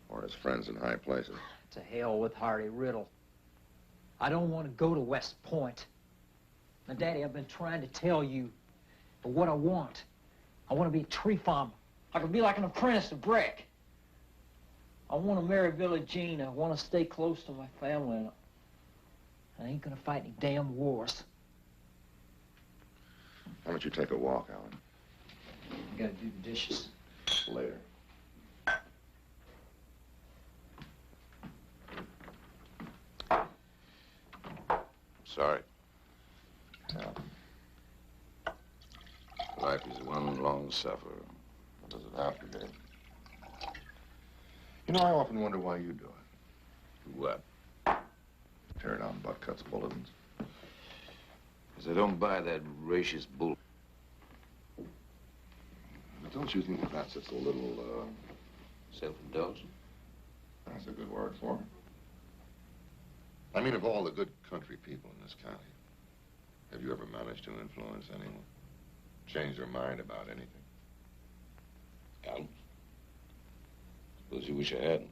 Or his friends in high places? To hell with Hardy Riddle. I don't want to go to West Point. Now, Daddy, I've been trying to tell you what I want. I want to be a tree farmer. I can be like an apprentice to brick. I want to marry Billie Jean. I want to stay close to my family. And I ain't gonna fight any damn wars. Why don't you take a walk, Alan? I gotta do the dishes. Later. Sorry. Yeah. Life is one long suffer. What does it have to be? You know, I often wonder why you do it. What? Tear down Buttcut's bulletins. Because I don't buy that racist bull. But don't you think that that's just a little, self-indulgent? That's a good word for it. I mean, of all the good country people in this county, have you ever managed to influence anyone? Change their mind about anything? Al? Suppose you wish I hadn't.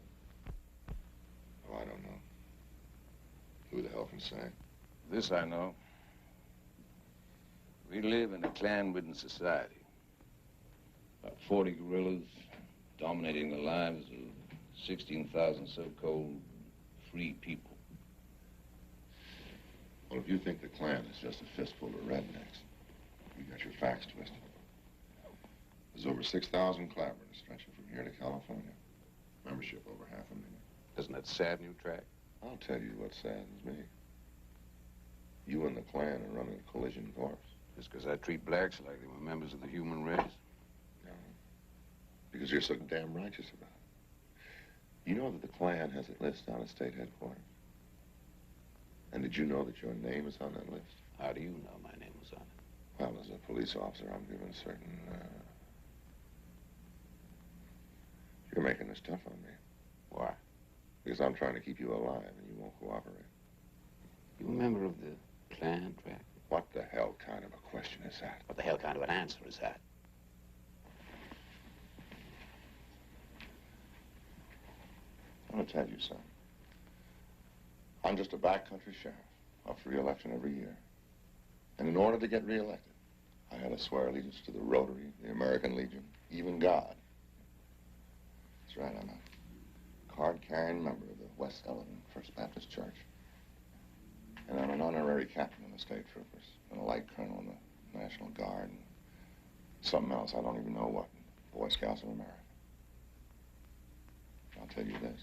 Oh, I don't know. Who the hell can say? This I know. We live in a clan-ridden society. About 40 guerrillas dominating the lives of 16,000 so-called free people. Well, if you think the Klan is just a fistful of rednecks, you got your facts twisted. There's over 6,000 Klansmen stretching from here to California. Membership over 500,000. Doesn't that sadden you, Track? I'll tell you what saddens me. You and the Klan are running a collision course. Just because I treat blacks like they were members of the human race? No. Because you're so damn righteous about it. You know that the Klan has a list down at state headquarters? And did you know that your name is on that list? How do you know my name was on it? Well, as a police officer, I'm given certain, You're making this tough on me. Why? Because I'm trying to keep you alive and you won't cooperate. You a member of the Klan, Track? What the hell kind of a question is that? What the hell kind of an answer is that? I want to tell you something. I'm just a backcountry sheriff, up for re-election every year. And in order to get re-elected, I had to swear allegiance to the Rotary, the American Legion, even God. That's right. I'm a card-carrying member of the West Ellington First Baptist Church. And I'm an honorary captain in the state troopers and a light colonel in the National Guard and something else, I don't even know what. Boy Scouts of America. I'll tell you this.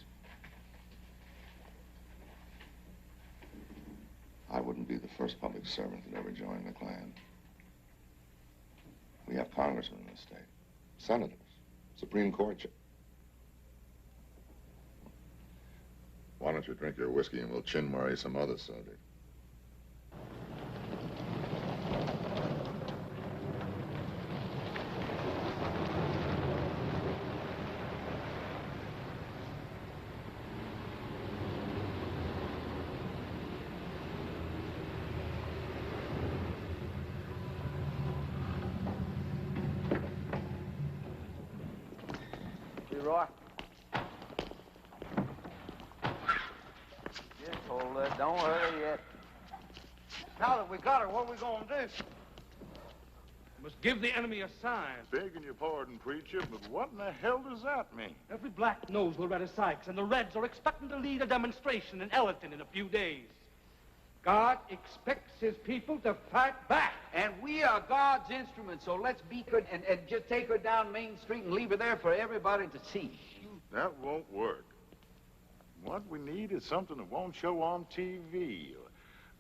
I wouldn't be the first public servant that ever joined the Klan. We have congressmen in the state, senators, Supreme Court. Why don't you drink your whiskey and we'll chin-marry some other subject? Roy. Just hold it. Don't hurry yet. Now that we got her, what are we going to do? We must give the enemy a sign. Begging your pardon, preacher, but what in the hell does that mean? Every black knows Loretta Sykes, and the Reds are expecting to lead a demonstration in Ellington in a few days. God expects his people to fight back. And we are God's instruments, so let's be good and just take her down Main Street and leave her there for everybody to see. That won't work. What we need is something that won't show on TV or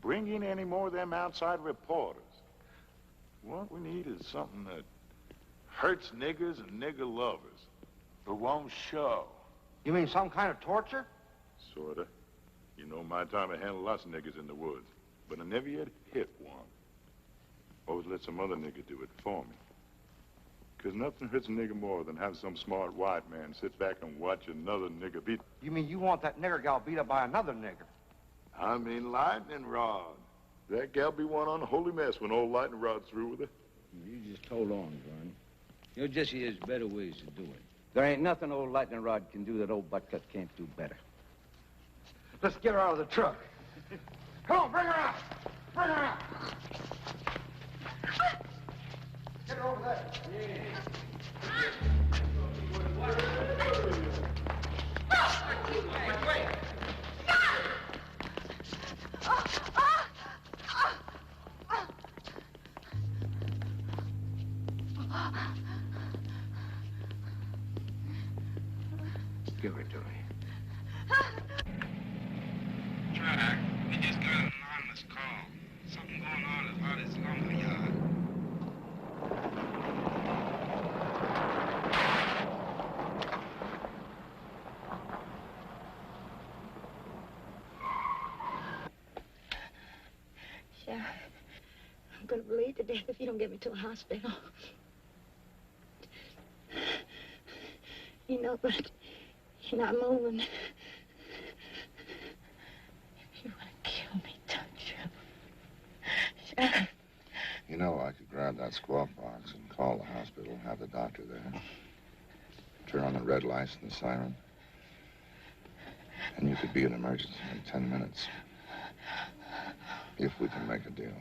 bring in any more of them outside reporters. What we need is something that hurts niggers and nigger lovers, but won't show. You mean some kind of torture? Sorta. You know, my time I handled lots of niggers in the woods, but I never yet hit one. Always let some other nigger do it for me. Because nothing hurts a nigger more than have some smart white man sit back and watch another nigger beat. You mean you want that nigger gal beat up by another nigger? I mean lightning rod. That gal be one unholy mess when old lightning rod's through with her. You just hold on, Vern. You'll just see there's better ways to do it. There ain't nothing old lightning rod can do that old buttcut can't do better. Let's get her out of the truck. Come on, bring her out. Bring her out. Get her over there. Give her to me. Track, we just got an anonymous call. Something going on at Lottie's lumber yard. Sheriff, I'm gonna bleed to death if you don't get me to a hospital. You know, but you're not moving. You want to kill me, don't you? Sheriff. You know, I could grab that squawk box and call the hospital and have the doctor there. Turn on the red lights and the siren. And you could be in emergency in 10 minutes. If we can make a deal.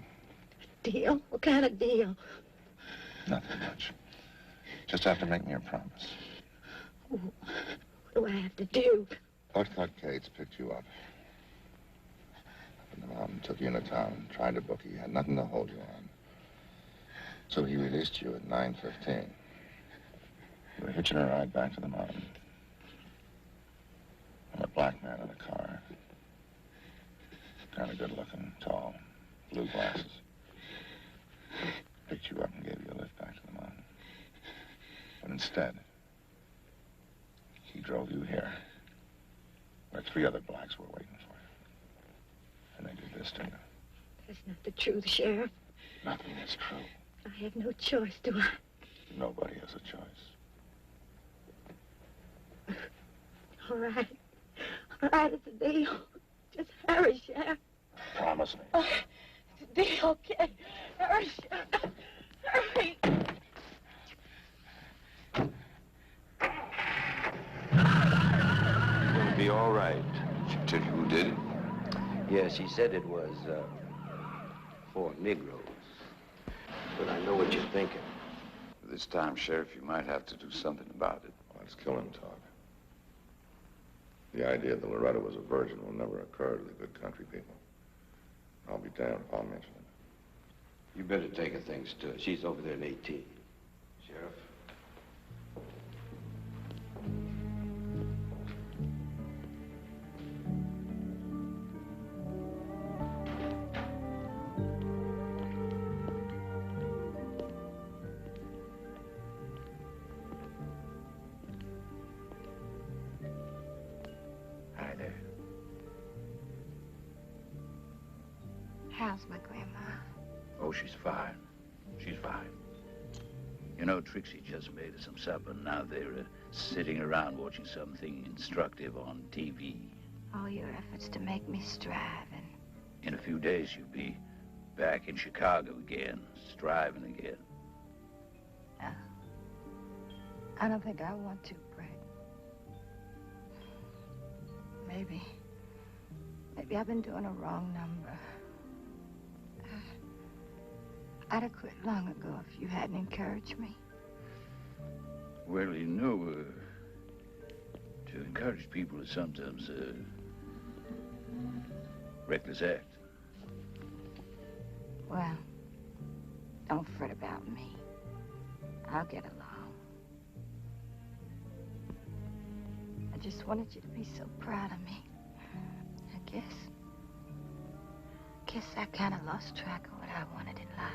Deal? What kind of deal? Nothing much. Just have to make me a promise. What do I have to do? Putt Cates picked you up in the mountain, took you into town, and tried to book you. He had nothing to hold you on. So he released you at 9:15. You were hitching a ride back to the mountain. And a black man in a car. Kind of good looking, tall, blue glasses. Picked you up and gave you a lift back to the mountain. But instead, he drove you here, where 3 other blacks were waiting for you. And they did this to you. That's not the truth, Sheriff. Nothing is true. I have no choice, do I? Nobody has a choice. All right. All right, it's a deal. Just hurry, Sheriff. Promise me. It's a deal, okay? Hurry, Sheriff. Hurry. It'll be all right. She tell you who did it? Yes, she said it was 4 Negroes. But I know what you're thinking. This time, Sheriff, you might have to do something about it. Let's kill him, talk. The idea that Loretta was a virgin will never occur to the good country people. I'll be damned if I'll mention it. You better take her things to her. She's over there in 18. Sheriff. Hi there. How's my grandma? Oh, she's fine. She's fine. You know, Trixie just made us some supper, and now they're sitting around watching something instructive on TV. All your efforts to make me strive, and In a few days, you'll be back in Chicago again, striving again. I don't think I want to, Brett. Maybe I've been doing a wrong number. I'd have quit long ago if you hadn't encouraged me. Well, you know, to encourage people is sometimes a reckless act. Well, don't fret about me. I'll get along. I just wanted you to be so proud of me. I guess I kind of lost track of what I wanted in life.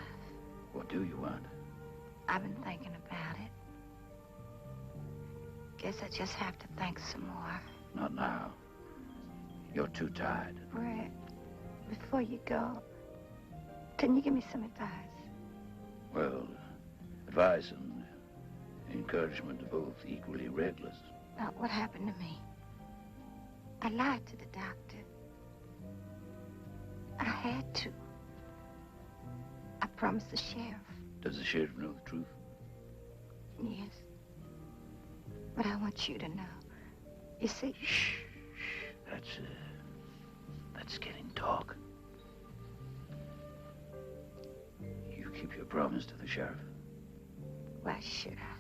What do you want? I've been thinking about it. Guess I just have to think some more. Not now. You're too tired. Brett, before you go, can you give me some advice? Well, advice and encouragement are both equally reckless. Not what happened to me. I lied to the doctor. I had to. I promised the sheriff. Does the sheriff know the truth? Yes. But I want you to know. You see... Shh. That's getting talk. You keep your promise to the sheriff. Why should I?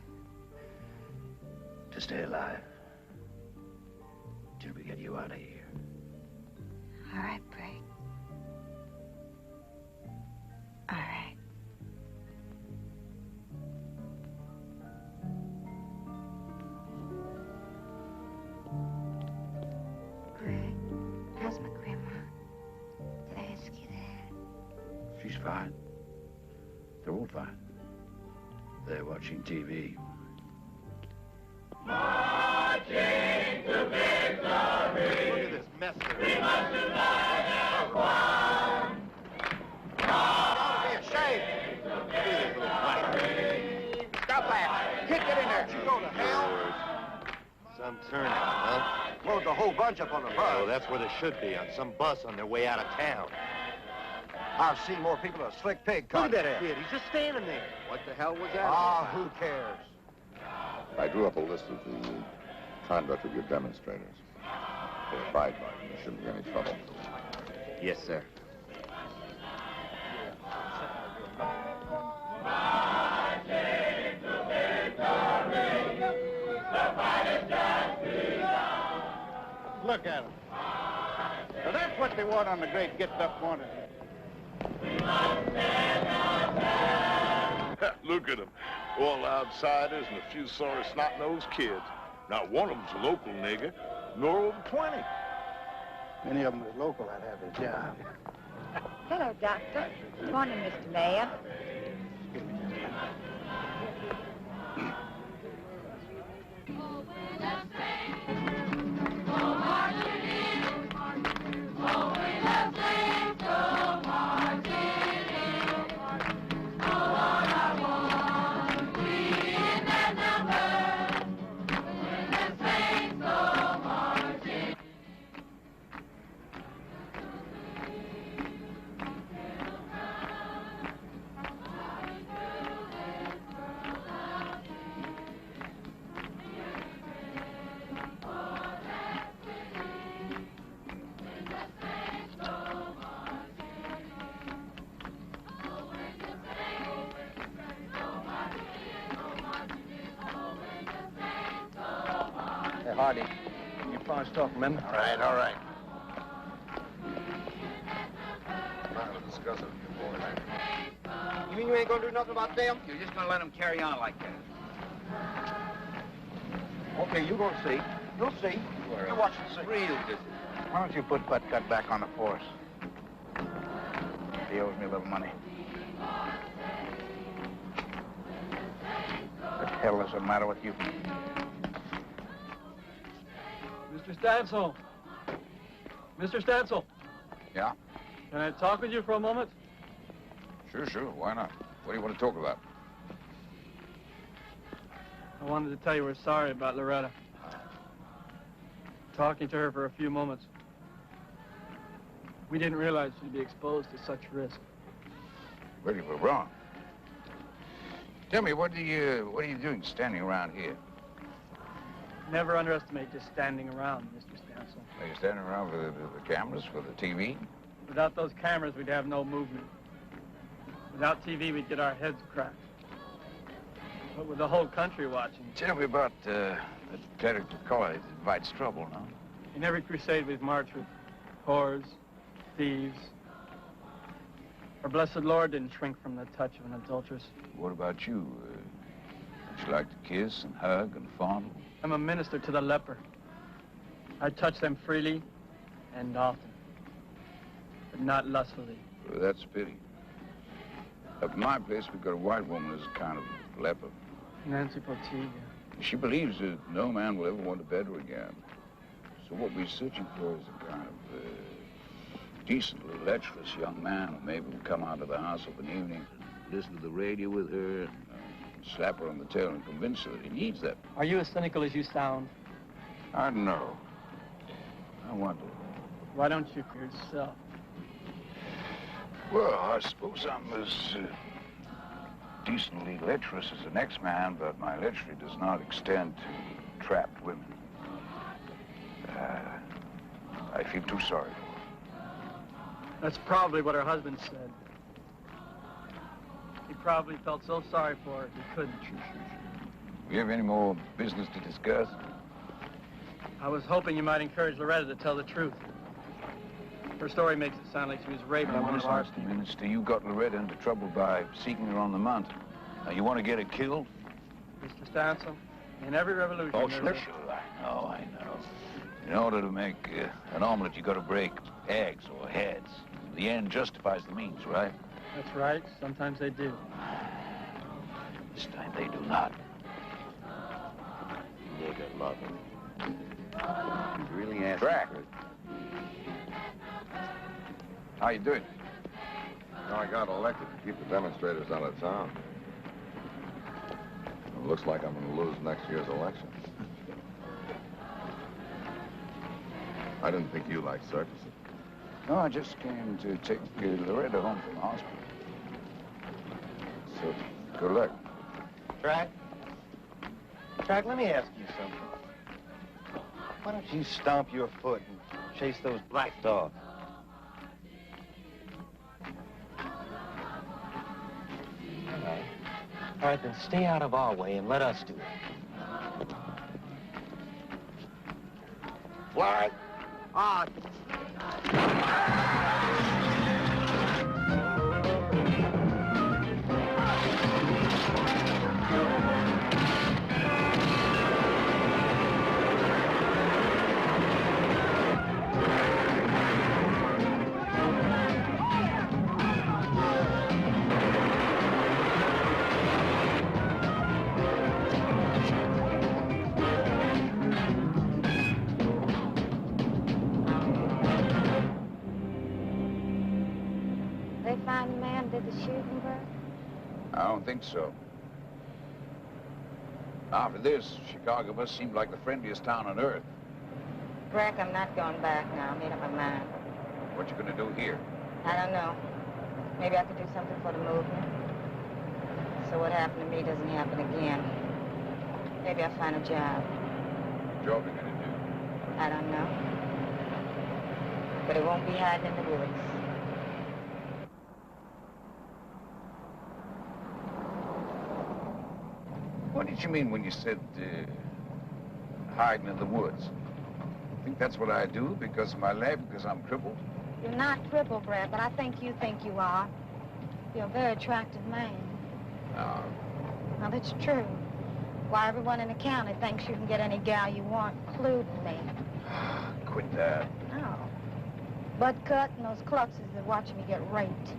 To stay alive. Till we get you out of here. All right, Brett. All right. Brett, how's my grandma? Did I ask you that? She's fine. They're all fine. They're watching TV. Marching to victory. Look at this mess. We must unite as one. Don't be ashamed. Stop that. Kid, get in there. You go to hell. Some turnout, huh? Load the whole bunch up on the bus. Oh, that's where they should be, on some bus on their way out of town. I've seen more people in a slick pig car. Look at that kid. He's just standing there. What the hell was that? Ah, who cares? I drew up a list of the conduct of your demonstrators. They abide by them. There shouldn't be any trouble. Yes, sir. Look at them. Now, that's what they want on the great get-up morning. Look at them. All outsiders and a few sorry snot-nosed kids. Not one of them's a local nigger, nor over 20. Many of them was local, I'd have a job. Hello, Doctor. Good morning, Mr. Mayor. Hardy, you far as talking, men. All right, all right. I'm not going to discuss it with you boys. You mean you ain't gonna do nothing about them? You're just gonna let them carry on like that. Okay, you're gonna see. You'll see. You watch and see. Real business. Why don't you put Butcut back on the force? He owes me a little money. What the hell is the matter with you? Mr. Stansel. Mr. Stansel. Yeah? Can I talk with you for a moment? Sure, sure. Why not? What do you want to talk about? I wanted to tell you we're sorry about Loretta. Talking to her for a few moments. We didn't realize she'd be exposed to such risk. Well, you were wrong. Tell me, what are you doing standing around here? Never underestimate just standing around, Mr. Stansel. Are you standing around for the cameras, for the TV? Without those cameras, we'd have no movement. Without TV, we'd get our heads cracked. But with the whole country watching... Tell me about the cleric of color. It invites trouble, no? In every crusade we've marched with whores, thieves. Our blessed Lord didn't shrink from the touch of an adulteress. What about you? Don't you like to kiss and hug and fondle? I'm a minister to the leper. I touch them freely and often, but not lustfully. Well, that's a pity. Up in my place, we've got a white woman as a kind of leper. Nancy Portilla. She believes that no man will ever want to bed her again. So what we're searching for is a kind of decently lecherous young man who maybe will come out of the house of an evening and listen to the radio with her and slap her on the tail and convince her that he needs that. Are you as cynical as you sound? I don't know. I wonder. Why don't you for yourself? Well, I suppose I'm as decently lecherous as the next man, but my lechery does not extend to trapped women. I feel too sorry for her. That's probably what her husband said. He probably felt so sorry for her he couldn't. You have any more business to discuss? I was hoping you might encourage Loretta to tell the truth. Her story makes it sound like she was raped by one of ours. Mr. Minister, you got Loretta into trouble by seeking her on the mountain. Now, you want to get her killed? Mr. Stansel, in every revolution... Oh, sure, I know. In order to make an omelet, you got to break eggs or heads. The end justifies the means, right? That's right. Sometimes they do. This time they do not. Nigger loving. You really asked Track. How you doing? I got elected to keep the demonstrators out of town. It looks like I'm going to lose next year's election. I didn't think you liked circuses. No, I just came to take Loretta home from the hospital. So, good luck. Track, let me ask you something. Why don't you stomp your foot and chase those black dogs? All right, then stay out of our way and let us do it. Fly. On. Find the man did the shooting, Bert? I don't think so. After this, Chicago must seem like the friendliest town on earth. Brack, I'm not going back now. I made up my mind. What you gonna do here? I don't know. Maybe I could do something for the movement. So what happened to me doesn't happen again. Maybe I'll find a job. What job you gonna do? I don't know. But it won't be hiding in the woods. What did you mean when you said hiding in the woods? Think that's what I do because of my leg, because I'm crippled? You're not crippled, Brad, but I think you are. You're a very attractive man. No. Now, that's true. Why, everyone in the county thinks you can get any gal you want, including me. Quit that. No. Bud Cut and those Kluxes that watch me get raped.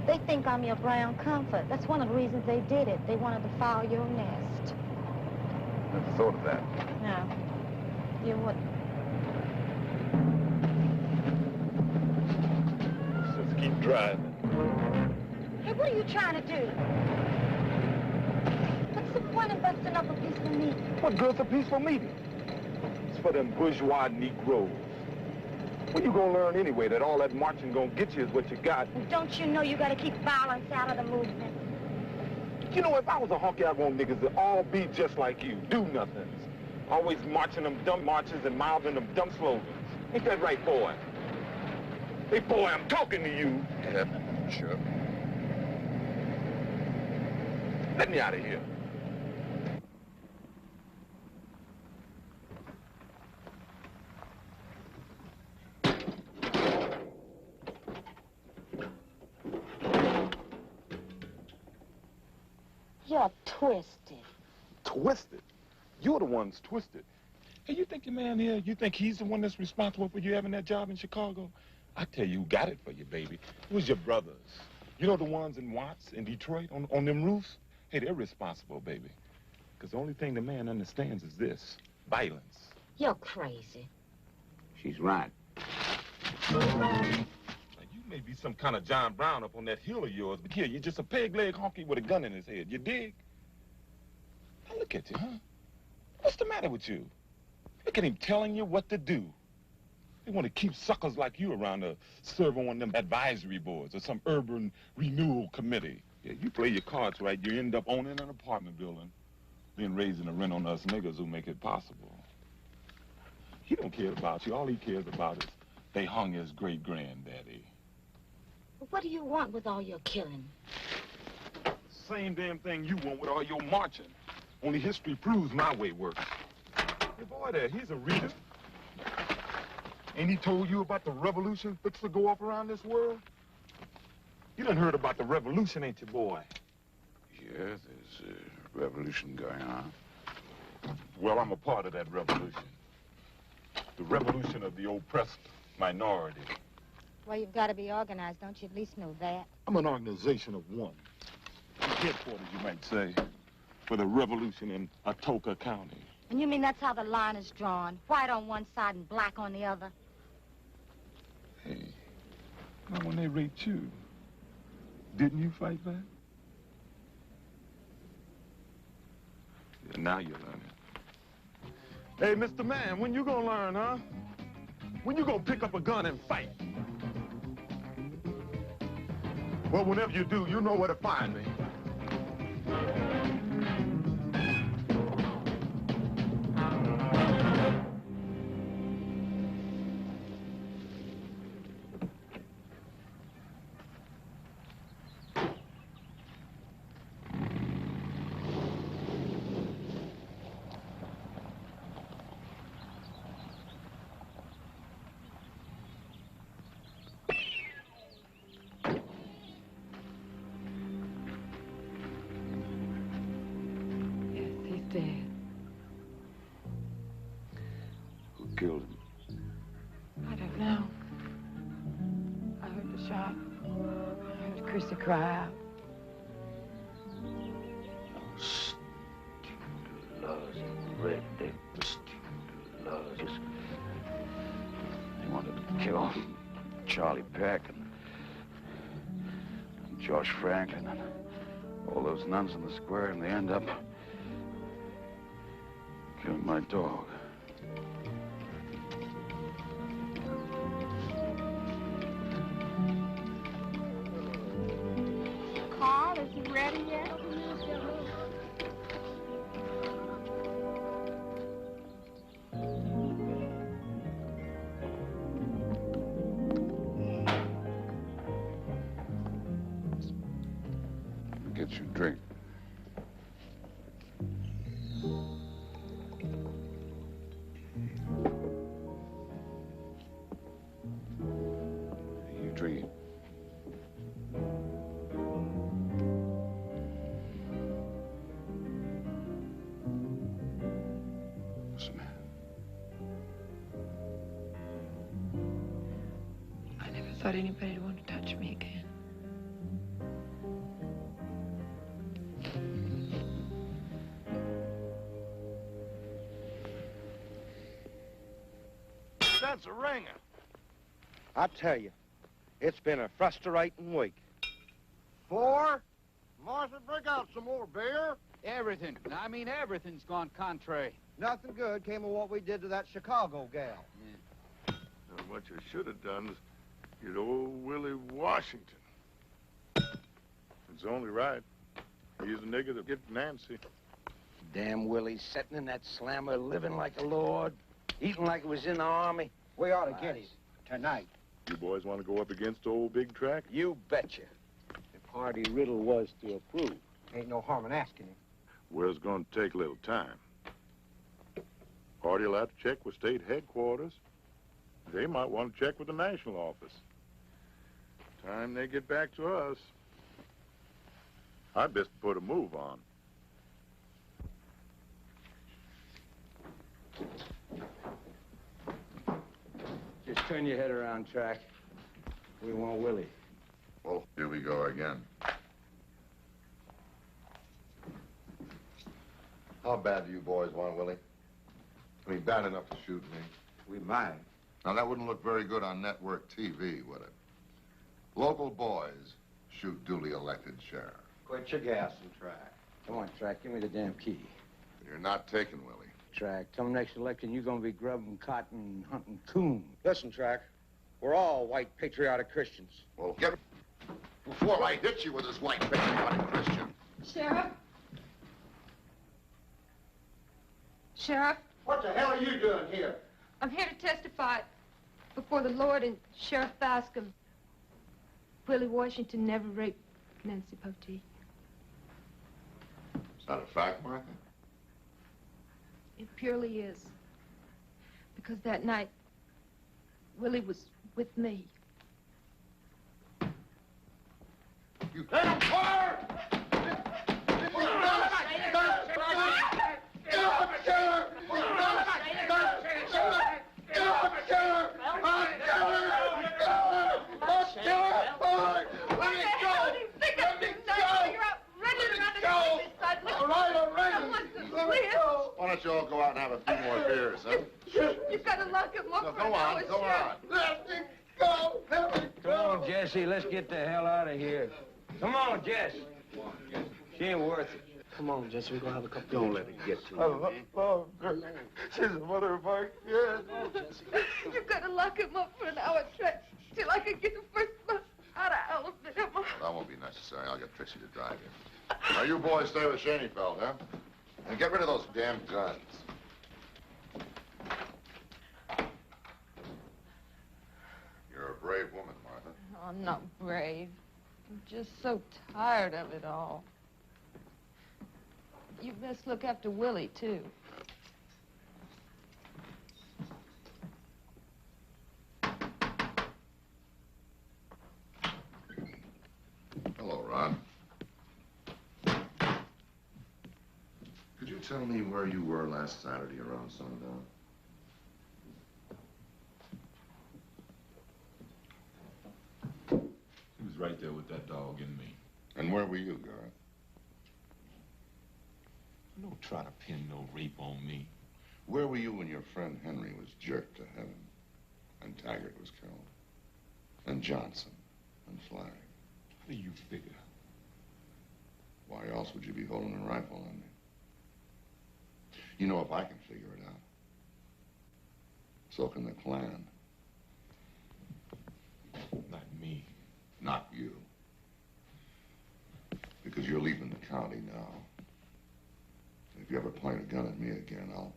They think I'm your brown comfort. That's one of the reasons they did it. They wanted to foul your nest. Never thought of that. No. You wouldn't. Let's just keep driving. Hey, what are you trying to do? What's the point of busting up a peaceful meeting? What good's a peaceful meeting? It's for them bourgeois Negroes. When you gonna learn anyway that all that marching gonna get you is what you got? And don't you know you gotta keep violence out of the movement? You know, if I was a honky, I'd want niggas to all be just like you, do nothings. Always marching them dumb marches and mouthing them dumb slogans. Ain't that right, boy? Hey, boy, I'm talking to you. Yeah, sure. Let me out of here. You're twisted. Twisted? You're the one that's twisted. Hey, you think your man here, you think he's the one that's responsible for you having that job in Chicago? I tell you who got it for you, baby. It was your brothers. You know the ones in Watts, in Detroit, on them roofs? Hey, they're responsible, baby. Because the only thing the man understands is this, violence. You're crazy. She's right. Now, you may be some kind of John Brown up on that hill of yours, but here, you're just a peg-leg honky with a gun in his head. You dig? Now, look at you, huh? What's the matter with you? Look at him telling you what to do. They want to keep suckers like you around to serve on them advisory boards or some urban renewal committee. Yeah, you play your cards right, you end up owning an apartment building, then raising the rent on us niggas who make it possible. He don't care about you. All he cares about is they hung his great-granddaddy. What do you want with all your killing? Same damn thing you want with all your marching. Only history proves my way works. Hey, boy there, he's a reader. Ain't he told you about the revolution fix to go off around this world? You done heard about the revolution, ain't you, boy? Yeah, there's a revolution going on. Well, I'm a part of that revolution. The revolution of the oppressed minority. Well, you've got to be organized, don't you at least know that? I'm an organization of one. Headquarters, you might say, for the revolution in Atoka County. And you mean that's how the line is drawn? White on one side and black on the other? Hey, now when they raped you, didn't you fight back? Yeah, now you're learning. Hey, Mr. Man, when you gonna learn, huh? When you gonna pick up a gun and fight? Well, whenever you do, you know where to find me. Dead. Who killed him? I don't know. I heard the shot. I heard Chrissy cry out. Red Dick, They wanted to kill Charlie Peck and Josh Franklin and all those nuns in the square, and they end up killing my dog. Carl, is he ready yet? Get you a drink. tree. What's the matter? I never thought anybody would want to touch me again. That's a ringer. I tell you, it's been a frustrating week. Four? Martha, bring out some more beer. Everything. I mean, everything's gone contrary. Nothing good came of what we did to that Chicago gal. And what you should have done is get old Willie Washington. It's only right. He's the nigger that get Nancy. Damn Willie, sitting in that slammer, living like a lord, eating like it was in the army. We ought to get him tonight. You boys want to go up against old Big Track? You betcha. If Hardy Riddle was to approve. Ain't no harm in asking him. Well, it's going to take a little time. Hardy will have to check with state headquarters. They might want to check with the national office. Time they get back to us, I'd best put a move on. Just turn your head around, Track. We want Willie. Well, here we go again. How bad do you boys want Willie? I mean, bad enough to shoot me. We might. Now, that wouldn't look very good on network TV, would it? Local boys shoot duly elected sheriff. Quit your gassing, Track. Come on, Track, give me the damn key. You're not taking Willie. Track, come next election, you're gonna be grubbing cotton and hunting coon. Listen, Track, we're all white patriotic Christians. Well, get before I hit you with this white patriotic Christian. Sheriff? Sheriff? What the hell are you doing here? I'm here to testify before the Lord and Sheriff Bascom. Willie Washington never raped Nancy Poteet. Is that a fact, Martha? It purely is. Because that night, Willie was with me. You let him fire! Why don't you all go out and have a few more beers, huh? You've got to lock him up No, for go an on, hour, go Sheriff. on. Let me go! Let me Come on, Jesse, let's get the hell out of here. Come on, Jess. She ain't worth it. Come on, Jesse, we're gonna have a couple. Don't let it get to I you, man. love her. She's a motherfucker. Yes. You've got to lock him up for an hour, Trent, till I can get the first bus out of Alabama. That won't be necessary. I'll get Trixie to drive you. Now, you boys stay with Shaneyfeld, huh? And get rid of those damn guns. You're a brave woman, Martha. I'm not brave. I'm just so tired of it all. You best look after Willie, too. Hello, Ron. Could you tell me where you were last Saturday around sundown? He was right there with that dog and me. And where were you, Garth? Don't try to pin no rape on me. Where were you when your friend Henry was jerked to heaven? And Taggart was killed? And Johnson? And Flagg? How do you figure? Why else would you be holding a rifle on me? You know, if I can figure it out, so can the Klan. Not me. Not you. Because you're leaving the county now. If you ever point a gun at me again, I'll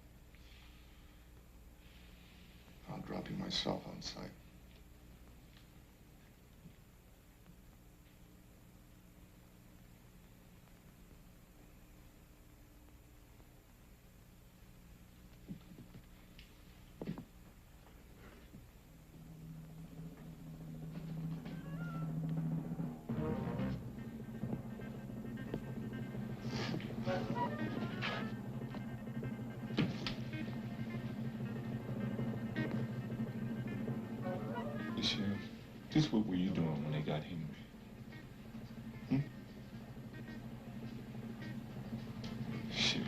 drop you myself on sight. Sheriff, just what were you doing when they got Henry? Sheriff.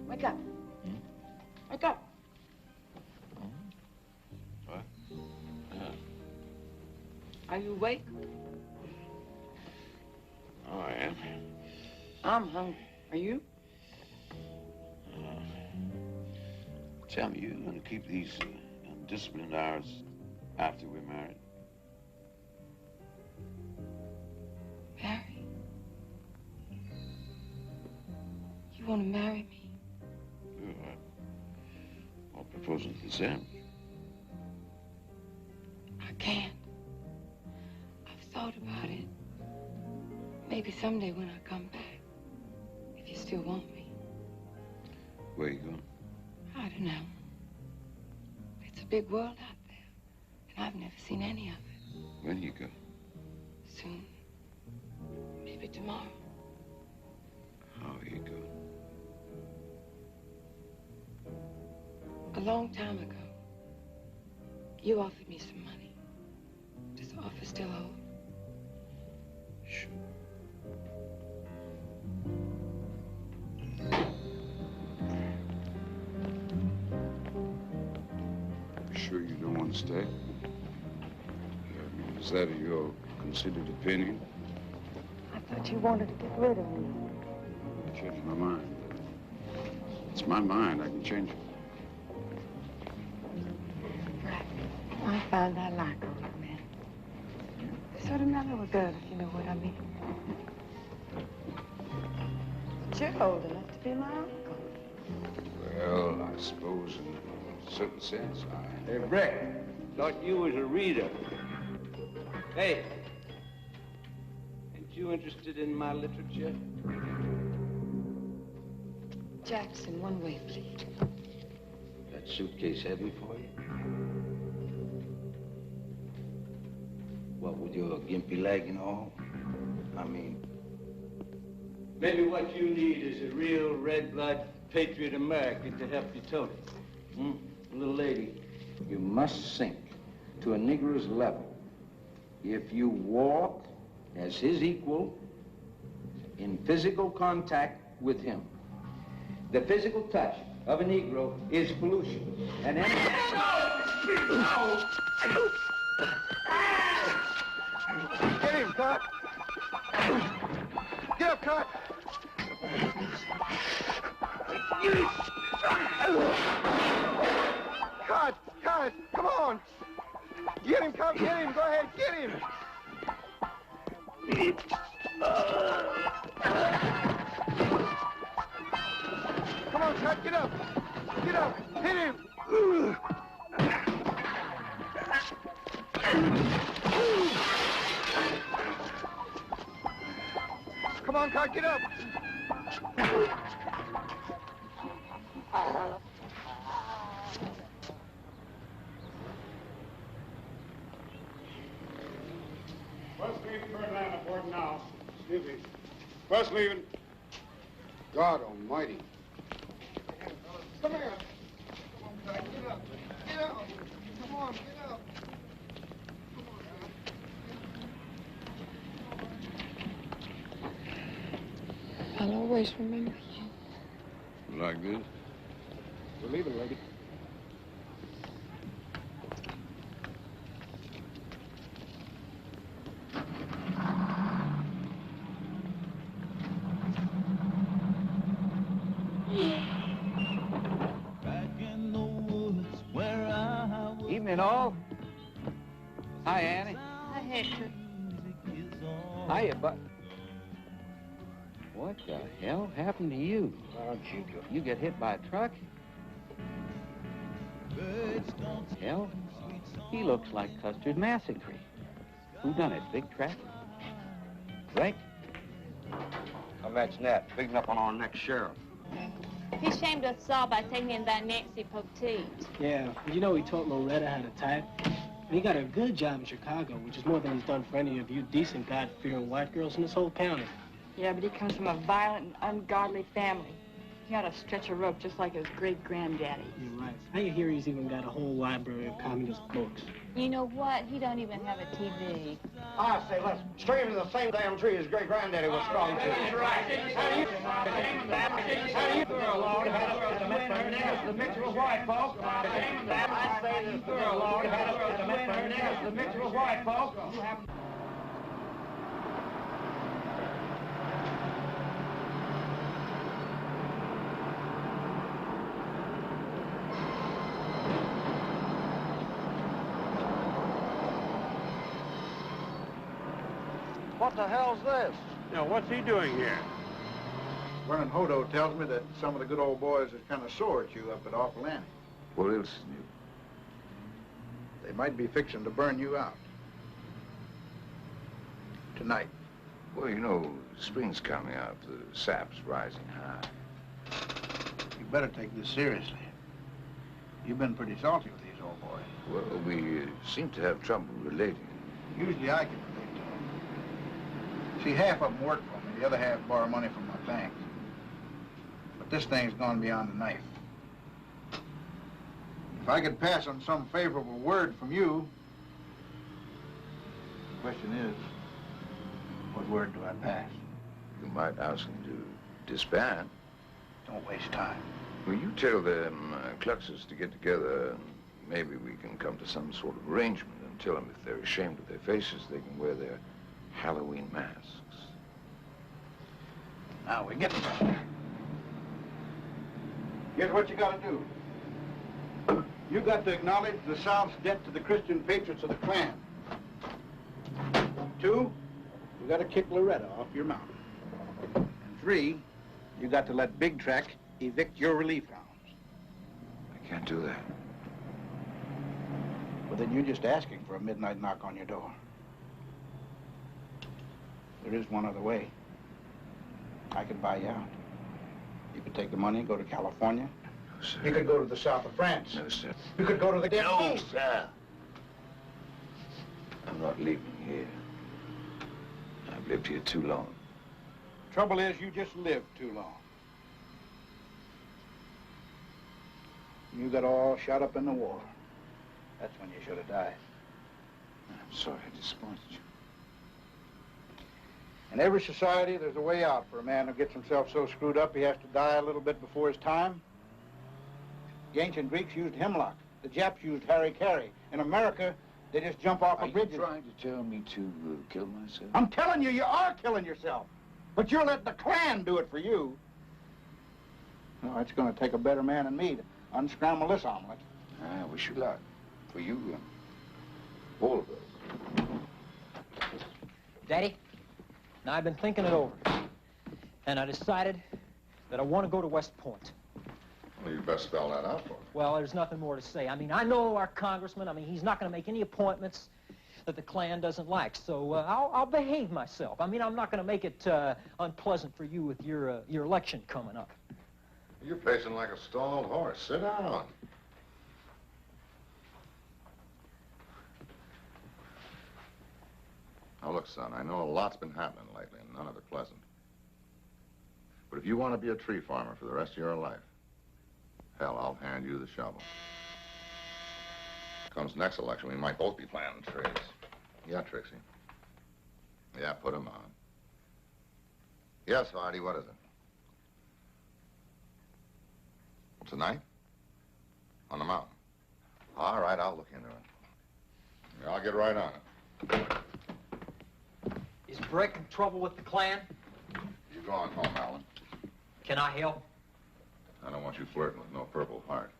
Wake up. Wake up. What? Are you awake? Oh, I am. I'm hungry. Are you? Tell me, you going to keep these undisciplined hours after we're married? Marry? You want to marry me? I'll propose with consent. I can't. I've thought about it. Maybe someday when I come back, if you still want me. Where you going? I don't know. It's a big world out there, and I've never seen any of it. When do you go? Soon. Maybe tomorrow. How you go? A long time ago, you offered me some money. Does the offer still hold? Sure. Sure you don't want to stay? Is that your considered opinion? I thought you wanted to get rid of me. I changed my mind. It's my mind. I can change it. I found I like older men. They sort of mellow a girl, if you know what I mean. But you're old enough to be my uncle. Well, I suppose in a certain sense, Hey, Brett, thought you was a reader. Hey, ain't you interested in my literature? Jackson, one way, please. That suitcase heavy for you? What, with your gimpy leg and all? I mean, maybe what you need is a real red-blood patriot American to help you tote it. Little lady, you must sink to a Negro's level if you walk as his equal in physical contact with him. The physical touch of a Negro is pollution. And any... Get him, Cut! Get up, Cut! Cut! Come on! Get him, Cut! Get him! Go ahead, get him! Come on, Cut! Get up! Get up! Hit him! Come on, Cut! Get up! First leaving Birdland aboard now. Excuse me. First leaving. God almighty. Come here. Come on, Cut. Get up. Get up. Come on, get up. I'll always remember you. Like this? We're leaving, lady. Evening, all. Hi, Annie. Hi, Hector. Hiya, Buck. What the hell happened to you? You get hit by a truck? Hell, he looks like Custer's Massacre. Who done it? Big Track? Right? Come imagine that. Beating up on our next sheriff. He shamed us all by taking in that Nancy Poteet. Yeah, you know he taught Loretta how to type. And he got a good job in Chicago, which is more than he's done for any of you decent, God-fearing white girls in this whole county. Yeah, but he comes from a violent and ungodly family. He ought to stretch a rope just like his great-granddaddy. You're right. I hear he's even got a whole library of communist books. You know what? He don't even have a TV. I say, let's string him to the same damn tree his great-granddaddy was strong to. That's right. How do you girl, Lord, had us to mix her niggas to mix with white folks? I say this girl, Lord, had us to mix her niggas to mix with white folks. What the hell's this? Now, what's he doing here? Vernon Hodo tells me that some of the good old boys is kind of sore at you up at Awful Annie. What else is new? They might be fixing to burn you out. Tonight. Well, you know, spring's coming up. The sap's rising high. You better take this seriously. You've been pretty salty with these old boys. Well, we seem to have trouble relating. Usually I can relate to them. See, half of them work for me, the other half borrow money from my bank. But this thing's gone beyond the knife. If I could pass on some favorable word from you, the question is, what word do I pass? You might ask them to disband. Don't waste time. Well, you tell them Kluxers to get together, and maybe we can come to some sort of arrangement and tell them if they're ashamed of their faces, they can wear their Halloween masks. Now we get there. Here's what you got to do. You got to acknowledge the South's debt to the Christian patriots of the Klan. 2, you got to kick Loretta off your mountain. And 3, you got to let Big Track evict your relief hounds. I can't do that. Well, then you're just asking for a midnight knock on your door. There is one other way. I could buy you out. You could take the money and go to California. No, sir. You could go to the south of France. No, sir. You could go to the... No, sir. I'm not leaving here. I've lived here too long. Trouble is, you just lived too long. You got all shot up in the war. That's when you should have died. I'm sorry I disappointed you. In every society, there's a way out for a man who gets himself so screwed up he has to die a little bit before his time. The ancient Greeks used hemlock. The Japs used harikari. In America, they just jump off a bridge. Are you trying to tell me to kill myself? I'm telling you, you are killing yourself. But you're letting the Klan do it for you. No, it's going to take a better man than me to unscramble this omelet. I wish you luck. For you and all of us. Daddy, now I've been thinking it over. And I decided that I want to go to West Point. Well, you best spell that out for me. Well, there's nothing more to say. I mean, I know our congressman. I mean, he's not going to make any appointments that the Klan doesn't like. So I'll behave myself. I mean, I'm not going to make it unpleasant for you with your election coming up. You're pacing like a stalled horse. Sit down. Now, look, son, I know a lot's been happening lately, and none of it pleasant. But if you want to be a tree farmer for the rest of your life, hell, I'll hand you the shovel. Comes next election, we might both be planting trees. Yeah, Trixie. Yeah, put 'em on. Yes, Hardy, what is it? Tonight? On the mountain? All right, I'll look into it. Yeah, I'll get right on it. Is Brick in trouble with the Klan? You go on home, Alan. Can I help? I don't want you flirting with no Purple Heart.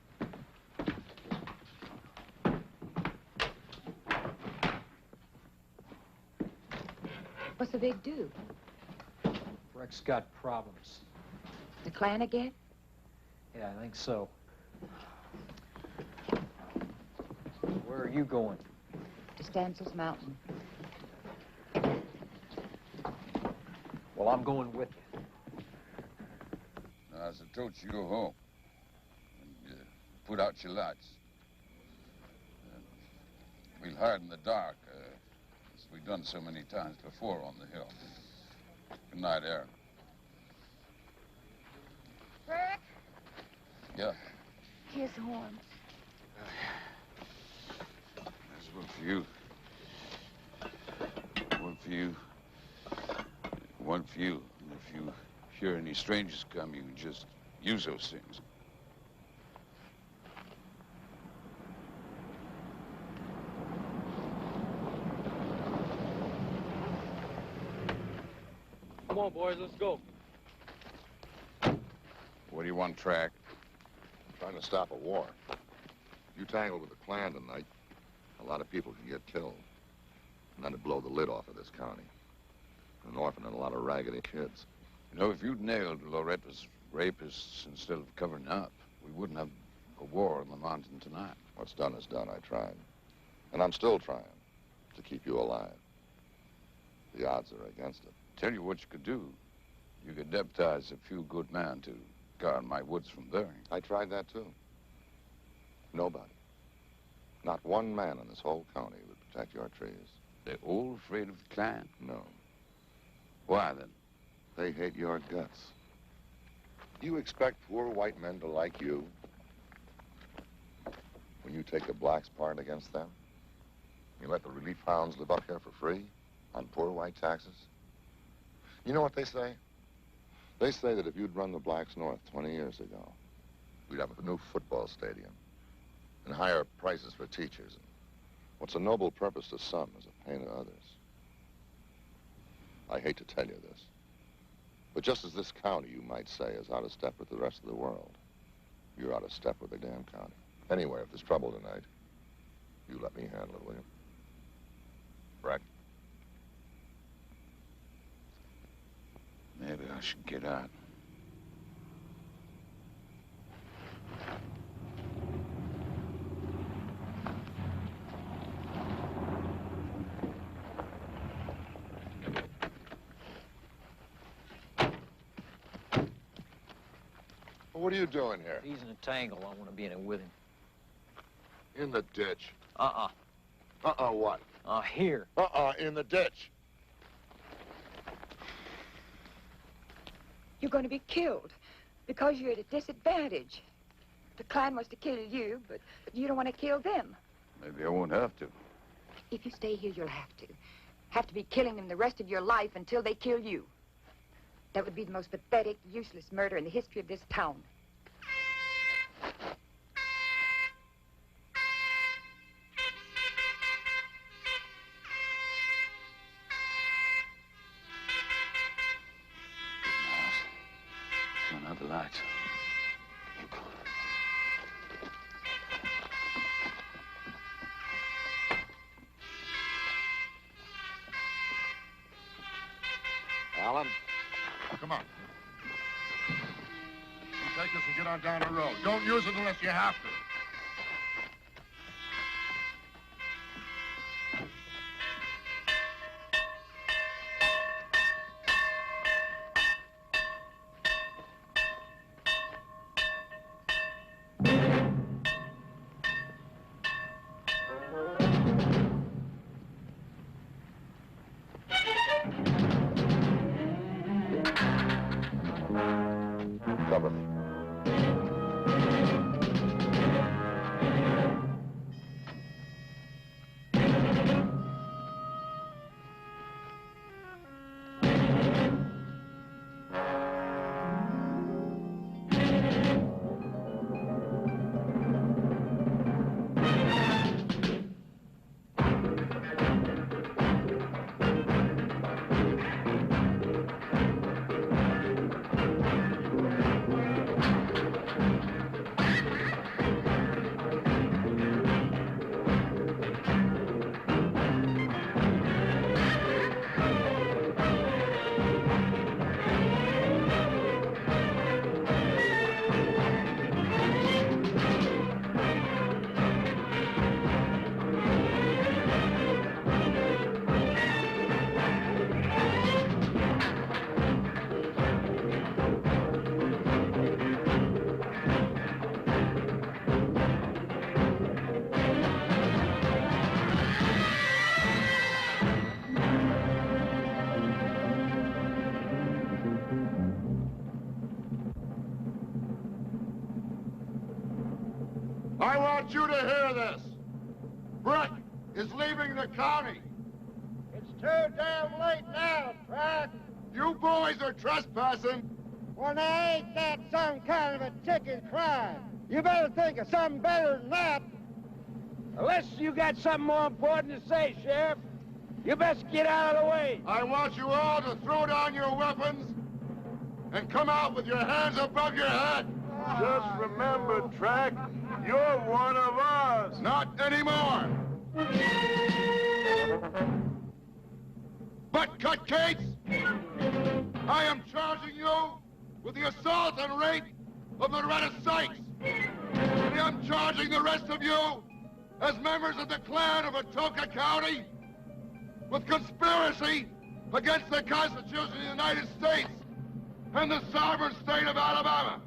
What's the big do? Brick's got problems. The Klan again? Yeah, I think so. Where are you going? To Stansel's Mountain. Well, I'm going with you. I told you go home and put out your lights. We'll hide in the dark, as we've done so many times before on the hill. Good night, Aaron. Rick? Yeah. Here's the horns. There's one for you. One for you. One for you. And if you hear any strangers come, you can just use those things. Come on, boys, let's go. What do you want, Track? Trying to stop a war. You tangle with the Klan tonight, a lot of people can get killed. And that'd blow the lid off of this county. An orphan and a lot of raggedy kids. You know, if you'd nailed Loretta's rapists instead of covering up, we wouldn't have a war on the mountain tonight. What's done is done. I tried. And I'm still trying to keep you alive. The odds are against it. Tell you what you could do. You could deputize a few good men to guard my woods from burning. I tried that, too. Nobody. Not one man in this whole county would protect your trees. They're all afraid of the Klan? No. Why, then? They hate your guts. You expect poor white men to like you when you take the blacks' part against them? You let the relief hounds live up here for free on poor white taxes? You know what they say? They say that if you'd run the blacks north 20 years ago, we'd have a new football stadium and higher prices for teachers. And what's a noble purpose to some is a pain to others. I hate to tell you this, but just as this county, you might say, is out of step with the rest of the world, you're out of step with the damn county. Anyway, if there's trouble tonight, you let me handle it, will you? Brett? Maybe I should get out. Well, what are you doing here? He's in a tangle. I want to be in it with him. In the ditch. Uh-uh. Uh-uh what? Here. In the ditch. You're going to be killed because you're at a disadvantage. The Klan wants to kill you, but you don't want to kill them. Maybe I won't have to. If you stay here, you'll have to. Have to be killing them the rest of your life until they kill you. That would be the most pathetic, useless murder in the history of this town. Turn out the lights. Alan, come on. You take this and get on down the road. Don't use it unless you have to. Cover me. want you to hear this. Brick is leaving the county. It's too damn late now, Track. You boys are trespassing. Well, now ain't that some kind of a ticket crime? You better think of something better than that. Unless you got something more important to say, Sheriff, you best get out of the way. I want you all to throw down your weapons and come out with your hands above your head. Just remember, Track, you're one of us. Not anymore. But, Cut Cates, I am charging you with the assault and rape of Loretta Sykes. And I'm charging the rest of you as members of the Klan of Atoka County with conspiracy against the Constitution of the United States and the sovereign state of Alabama.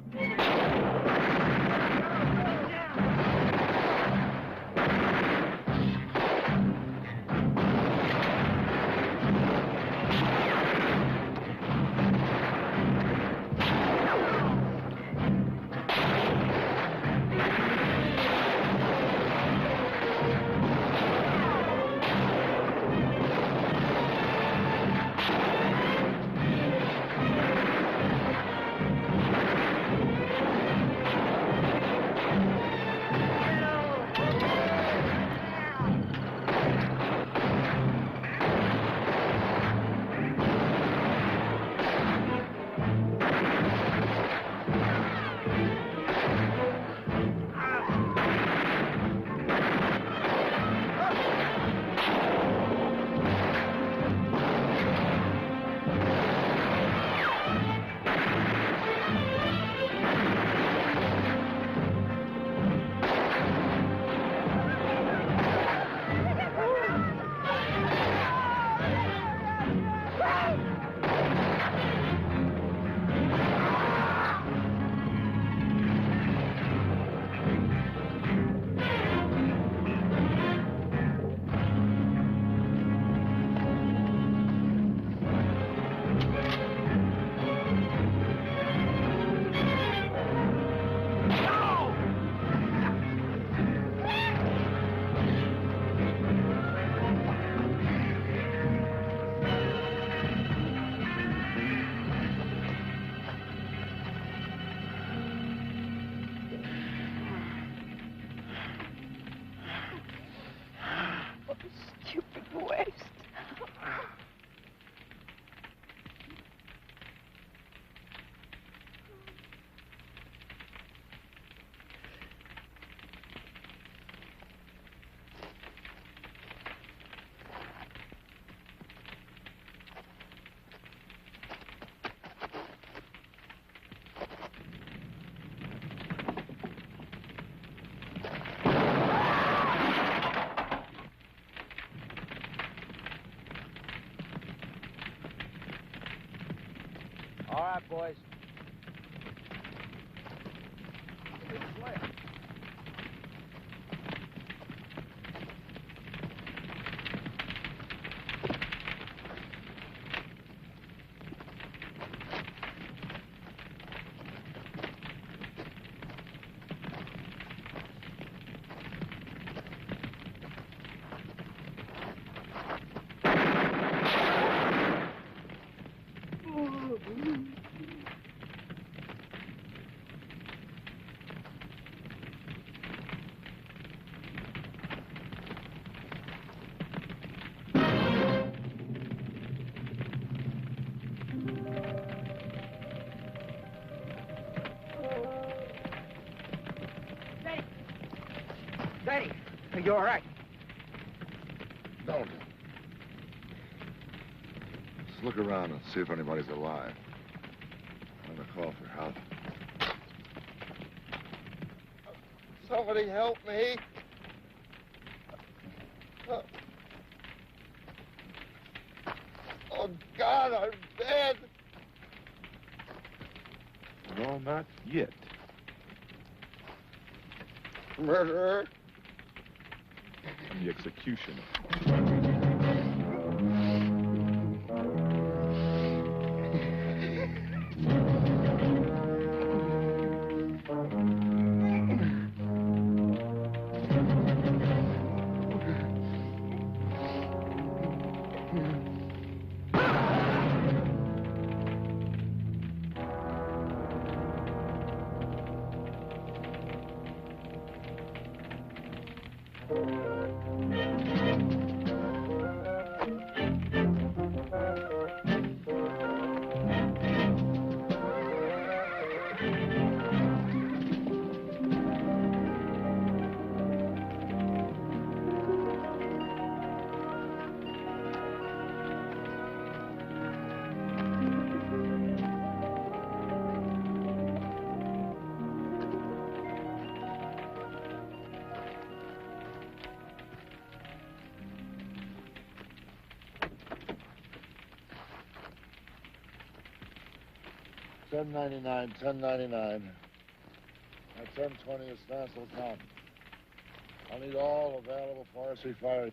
All right, boys. Daddy, are you all right? Don't. Just look around and see if anybody's alive. I'm gonna call for help. Somebody help me. Oh, God, I'm dead. No, not yet. Murderer. I'm the executioner. $10.99, $10.99. That's $10.20 is Stansell's Mountain. I'll need all available forestry fire.